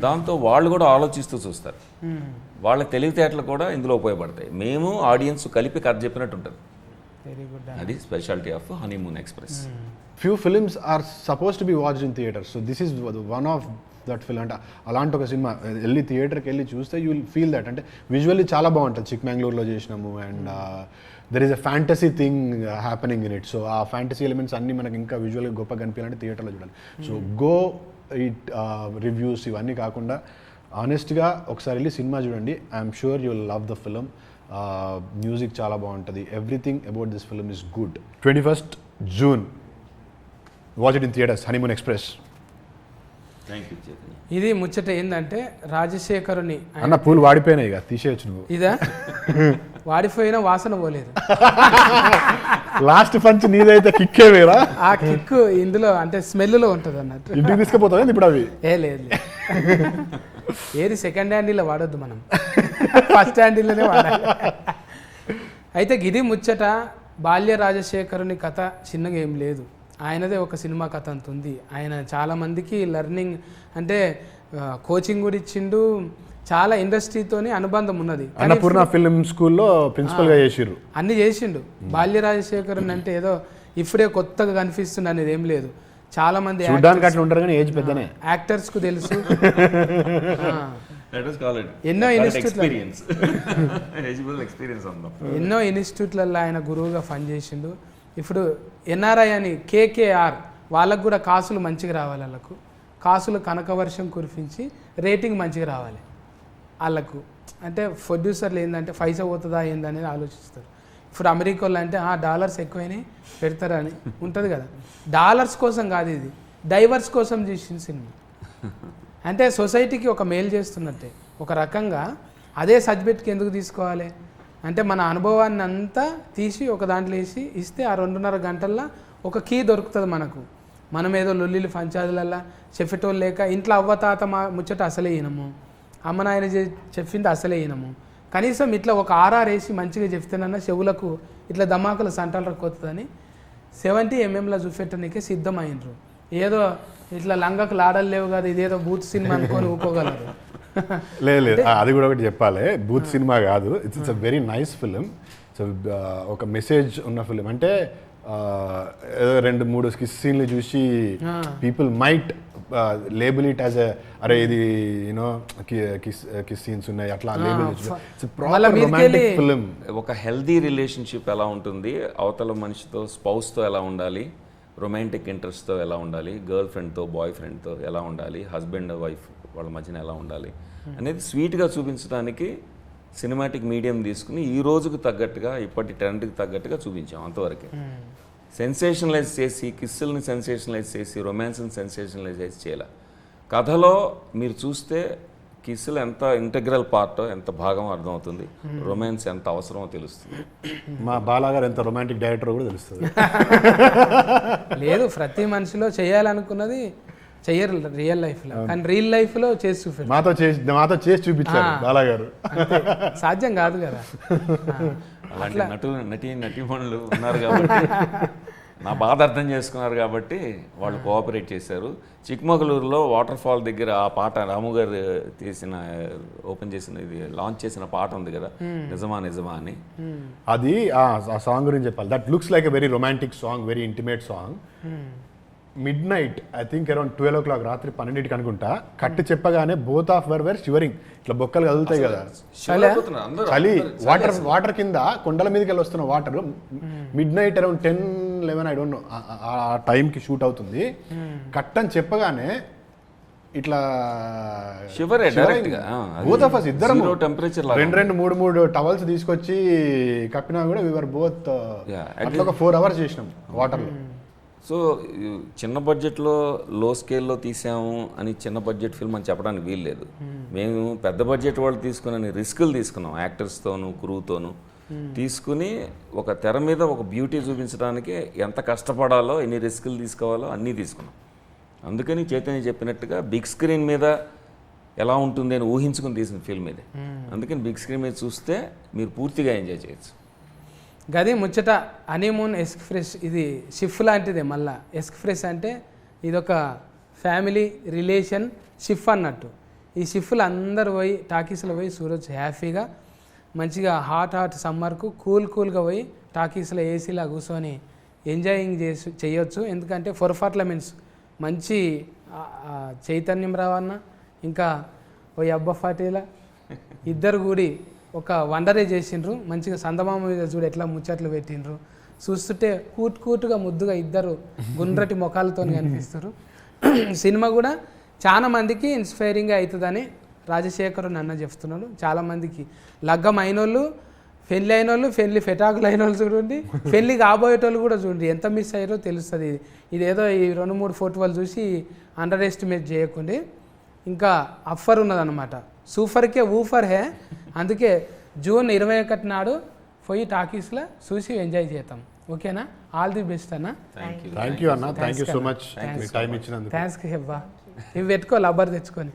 దాంతో వాళ్ళు కూడా ఆలోచిస్తూ చూస్తారు. వాళ్ళ తెలివితేటలు కూడా ఇందులో ఉపయోగపడతాయి. మేము ఆడియన్స్ కలిపి కథ చెప్పినట్టు ఉంటుంది. Very good. అది speciality of honeymoon express. Few films are supposed to be watched in theaters, so this is one of that film. అంటే అలాంటి ఒక సినిమా వెళ్ళి థియేటర్కి వెళ్ళి చూస్తే యూ విల్ ఫీల్ దట్. అంటే విజువల్లీ చాలా బాగుంటుంది. చిక్మంగళూరులో చేసినాము and there is a fantasy thing happening in it. So ఆ ఫ్యాంటసీ ఎలిమెంట్స్ అన్నీ మనకి ఇంకా విజువల్గా గొప్ప కనిపించాలంటే థియేటర్లో చూడాలి. సో గో ఇట్ రివ్యూస్ ఇవన్నీ కాకుండా ఆనెస్ట్గా ఒకసారి వెళ్ళి సినిమా చూడండి. I'm sure you will love the film. Music చాలా బాగుంటుంది. Everything about this film is good. 21st June watch it in theatres, honeymoon express. Thank you Chaitanya. ఇది ముచ్చట ఏంటంటే రాజశేఖరుని అన్న పూలు వాడిపోయినాయి ఇక తీసేయచ్చు నువ్వు. ఇదా వాడిపోయిన వాసన పోలేదు. లాస్ట్ పంచ్ నీదైతే కిక్కే వేరా. ఆ కిక్ ఇందులో అంటే స్మెల్లో ఉంటుంది అన్నట్టు. ఇంటికి తీసుకుపోతావా ఇప్పుడు అవి? లేదు ఏది సెకండ్ హ్యాండిల్లో వాడొద్దు, మనం ఫస్ట్ హ్యాండిల్లోనే వాడాలి. అయితే గిది ముచ్చట. బాల్య రాజశేఖరుని కథ చిన్నగా ఏం లేదు, ఆయనదే ఒక సినిమా కథ అంత ఉంది. ఆయన చాలామందికి లెర్నింగ్ అంటే కోచింగ్ కూడా ఇచ్చిండు, చాలా ఇండస్ట్రీతోని అనుబంధం ఉన్నది. అన్నపూర్ణ ఫిల్మ్ స్కూల్లో ప్రిన్సిపల్గా చేసిర్రు, అన్ని చేసిండు. బాల్య రాజశేఖరుని అంటే ఏదో ఇప్పుడే కొత్తగా కనిపిస్తుంది అనేది ఏం లేదు. చాలా మంది చూడడానికి అట్లా ఉంటారు కానీ ఏజ్ పెద్దనే. యాక్టర్స్ కు తెలుసు. ఎన్నో ఇన్స్టిట్యూట్లలో ఆయన గురువుగా పనిచేసిండు. ఇప్పుడు ఎన్ఆర్ఐ అని కేకేఆర్ వాళ్ళకు కూడా కాసులు మంచిగా రావాలి. వాళ్ళకు కాసులు కనకవర్షం కురిపించి రేటింగ్ మంచిగా రావాలి వాళ్ళకు. అంటే ప్రొడ్యూసర్లు ఏంటంటే పైసా పోతుందా ఏందనేది ఆలోచిస్తారు. ఇప్పుడు అమెరికాలో అంటే డాలర్స్ ఎక్కువైనాయి పెడతారని ఉంటుంది కదా. డాలర్స్ కోసం కాదు, ఇది డైవర్స్ కోసం చేసిన సినిమా. అంటే సొసైటీకి ఒక మేలు చేస్తున్నట్టే. ఒక రకంగా అదే సబ్జెక్ట్కి ఎందుకు తీసుకోవాలి అంటే మన అనుభవాన్ని అంతా తీసి ఒక దాంట్లో వేసి ఇస్తే ఆ 2.5 గంటల్లో ఒక కీ దొరుకుతుంది మనకు. మనం ఏదో లొల్లిలు పంచాదులల్లా చెప్పేటోళ్ళు లేక ఇంట్లో అవ్వతాత ముచ్చట అసలే వినము, అమ్మ నాయన చెప్పింది అసలే వినము. కనీసం ఇట్లా ఒక ఆర్ఆర్ వేసి మంచిగా చెప్తేనన్నా చెవులకు ఇట్లా దమాకుల సంటలు రక్కొస్తుందని 70 mm చూపెట్టడానికే సిద్ధమైనరు. ఏదో ఇట్లా లంగకు లాడలు లేవు కదా, ఇదేదో బూత్ సినిమా అనుకొని ఊకోగలరు. లేదు అది కూడా ఒకటి చెప్పాలి, బూత్ సినిమా కాదు. It's a very nice film. So ఒక మెసేజ్ ఉన్న ఫిలిం. అంటే ఏదో 2-3 సీన్లు చూసి people might label it as అరే ఇది యూనో కిస్ సీన్స్ ఉన్నాయి అట్లా లేబుల్ ఫిలిం. ఒక హెల్దీ రిలేషన్షిప్ ఎలా ఉంటుంది, అవతల మనిషితో స్పౌస్తో ఎలా ఉండాలి, రొమాంటిక్ ఇంట్రెస్ట్తో ఎలా ఉండాలి, గర్ల్ ఫ్రెండ్తో బాయ్ ఫ్రెండ్తో ఎలా ఉండాలి, హస్బెండ్ వైఫ్ వాళ్ళ మధ్యన ఎలా ఉండాలి అనేది స్వీట్గా చూపించడానికి సినిమాటిక్ మీడియం తీసుకుని ఈ రోజుకు తగ్గట్టుగా ఇప్పటి ట్రెండ్కి తగ్గట్టుగా చూపించాం. అంతవరకే సెన్సేషనలైజ్ చేసి కిస్సుల్ని సెన్సేషనలైజ్ చేసి రొమాన్స్ని సెన్సేషనలైజ్ చేయాల. కథలో మీరు చూస్తే కిస్సులు ఎంత ఇంటగ్రల్ పార్టో, ఎంత భాగం అర్థమవుతుంది, రొమాన్స్ ఎంత అవసరమో తెలుస్తుంది. మా బాలాగారు ఎంత రొమాంటిక్ డైరెక్టర్ కూడా తెలుస్తుంది. లేదు ప్రతి మనిషిలో చేయాలనుకున్నది చెయ్యరు రియల్ లైఫ్లో, కానీ రియల్ లైఫ్లో చేసి చూపించారు. మాతో చేసి చూపించారు బాలాగారు. సాధ్యం కాదు కదా. అలాంటి నటీమణులు ఉన్నారు కాబట్టి నా బాధ అర్థం చేసుకున్నారు కాబట్టి వాళ్ళు కోఆపరేట్ చేశారు. చిక్మగళూరులో వాటర్ ఫాల్ దగ్గర ఆ పాట రాము గారు ఓపెన్ చేసిన ఇది లాంచ్ చేసిన పాట ఉంది కదా, నిజమా నిజమా అని. అది ఆ సాంగ్ గురించి చెప్పాలి. That looks like a very romantic song, very intimate song. midnight, I think around 12 o'clock, రాత్రి 12కి అనుకుంటా, కట్టి చెప్పగానే బోత్ ఆఫ్ వర్ షివరింగ్, ఇట్లా బొక్కలు కదులుతాయి కదా, చలి, వాటర్ కింద కొండల మీదకి వెళ్ళి వస్తున్న water, mid night around 10 11 I don't no ఆ టైంకి షూట్ అవుతుంది. కట్ అని చెప్పగానే ఇట్లా Shiver ఏ direct గా. బోత్ ఆఫ్ us ఇద్దరం Zero temperature లాగా రెండు మూడు టవల్స్ తీసుకొచ్చి కప్పినా కూడా వీఆర్ బోత్ Yeah, అట్లా ఒక 4 hours చేసినాం వాటర్లో. సో చిన్న బడ్జెట్లో లో స్కేల్లో తీసాము అని చిన్న బడ్జెట్ ఫిల్మ్ అని చెప్పడానికి వీలు లేదు. మేము పెద్ద బడ్జెట్ వాళ్ళు తీసుకుని రిస్కులు తీసుకున్నాం, యాక్టర్స్తోనూ క్రూతోనూ తీసుకుని ఒక తెర మీద ఒక బ్యూటీ చూపించడానికి ఎంత కష్టపడాలో, ఎన్ని రిస్కులు తీసుకోవాలో అన్నీ తీసుకున్నాం. అందుకని చైతన్య చెప్పినట్టుగా బిగ్ స్క్రీన్ మీద ఎలా ఉంటుంది అని ఊహించుకుని తీసిన ఫిల్మ్ ఇది. అందుకని బిగ్ స్క్రీన్ మీద చూస్తే మీరు పూర్తిగా ఎంజాయ్ చేయొచ్చు. గది ముచ్చట హనీమూన్ ఎక్స్ప్రెస్ ఇది షిఫ్ లాంటిదే. మళ్ళా ఎక్స్ప్రెస్ అంటే ఇదొక ఫ్యామిలీ రిలేషన్ షిఫ్ అన్నట్టు. ఈ షిఫ్లు అందరు పోయి టాకీస్లో పోయి చూడొచ్చు హ్యాపీగా, మంచిగా హాట్ సమ్మర్కు కూల్గా పోయి టాకీస్లో ఏసీలా కూర్చొని ఎంజాయింగ్ చేయొచ్చు. ఎందుకంటే పర్ఫార్మెన్స్ మంచి చైతన్యం రావన్న ఇంకా ఓ అబ్బా ఫాటీలా ఇద్దరు కూడి ఒక వండరే చేసిండ్రు. మంచిగా సందమామ మీద చూడు ఎట్లా ముచ్చట్లు పెట్టిండ్రు. చూస్తుంటే కూటుగా ముద్దుగా ఇద్దరు గుండ్రటి ముఖాలతో కనిపిస్తారు. సినిమా కూడా చాలా మందికి ఇన్స్పైరింగ్గా అవుతుందని రాజశేఖర్ నన్న చెప్తున్నాడు. చాలామందికి లగ్గం అయినోళ్ళు, పెళ్ళి అయినోళ్ళు, పెళ్ళి ఫెటాకులు అయిన వాళ్ళు చూడండి, పెళ్ళి కాబోయేటోళ్ళు కూడా చూడండి ఎంత మిస్ అయ్యారో తెలుస్తుంది. ఇదేదో ఈ 2-3 ఫోటోలు చూసి అండర్ ఎస్టిమేట్ చేయకండి. ఇంకా అఫర్ ఉన్నదన్నమాట, సూఫర్కే ఊఫర్ హే. అందుకే జూన్ 21 నాడు పోయి టాకీస్లో చూసి ఎంజాయ్ చేద్దాం. ఓకేనా? ఆల్ ది బెస్ట్ అన్న. థ్యాంక్ యూ అన్న, thank you so much time ఇచ్చినందుకు. థ్యాంక్స్ హెబ్బా. ఇవి పెట్టుకో లబ్బర్ తెచ్చుకొని.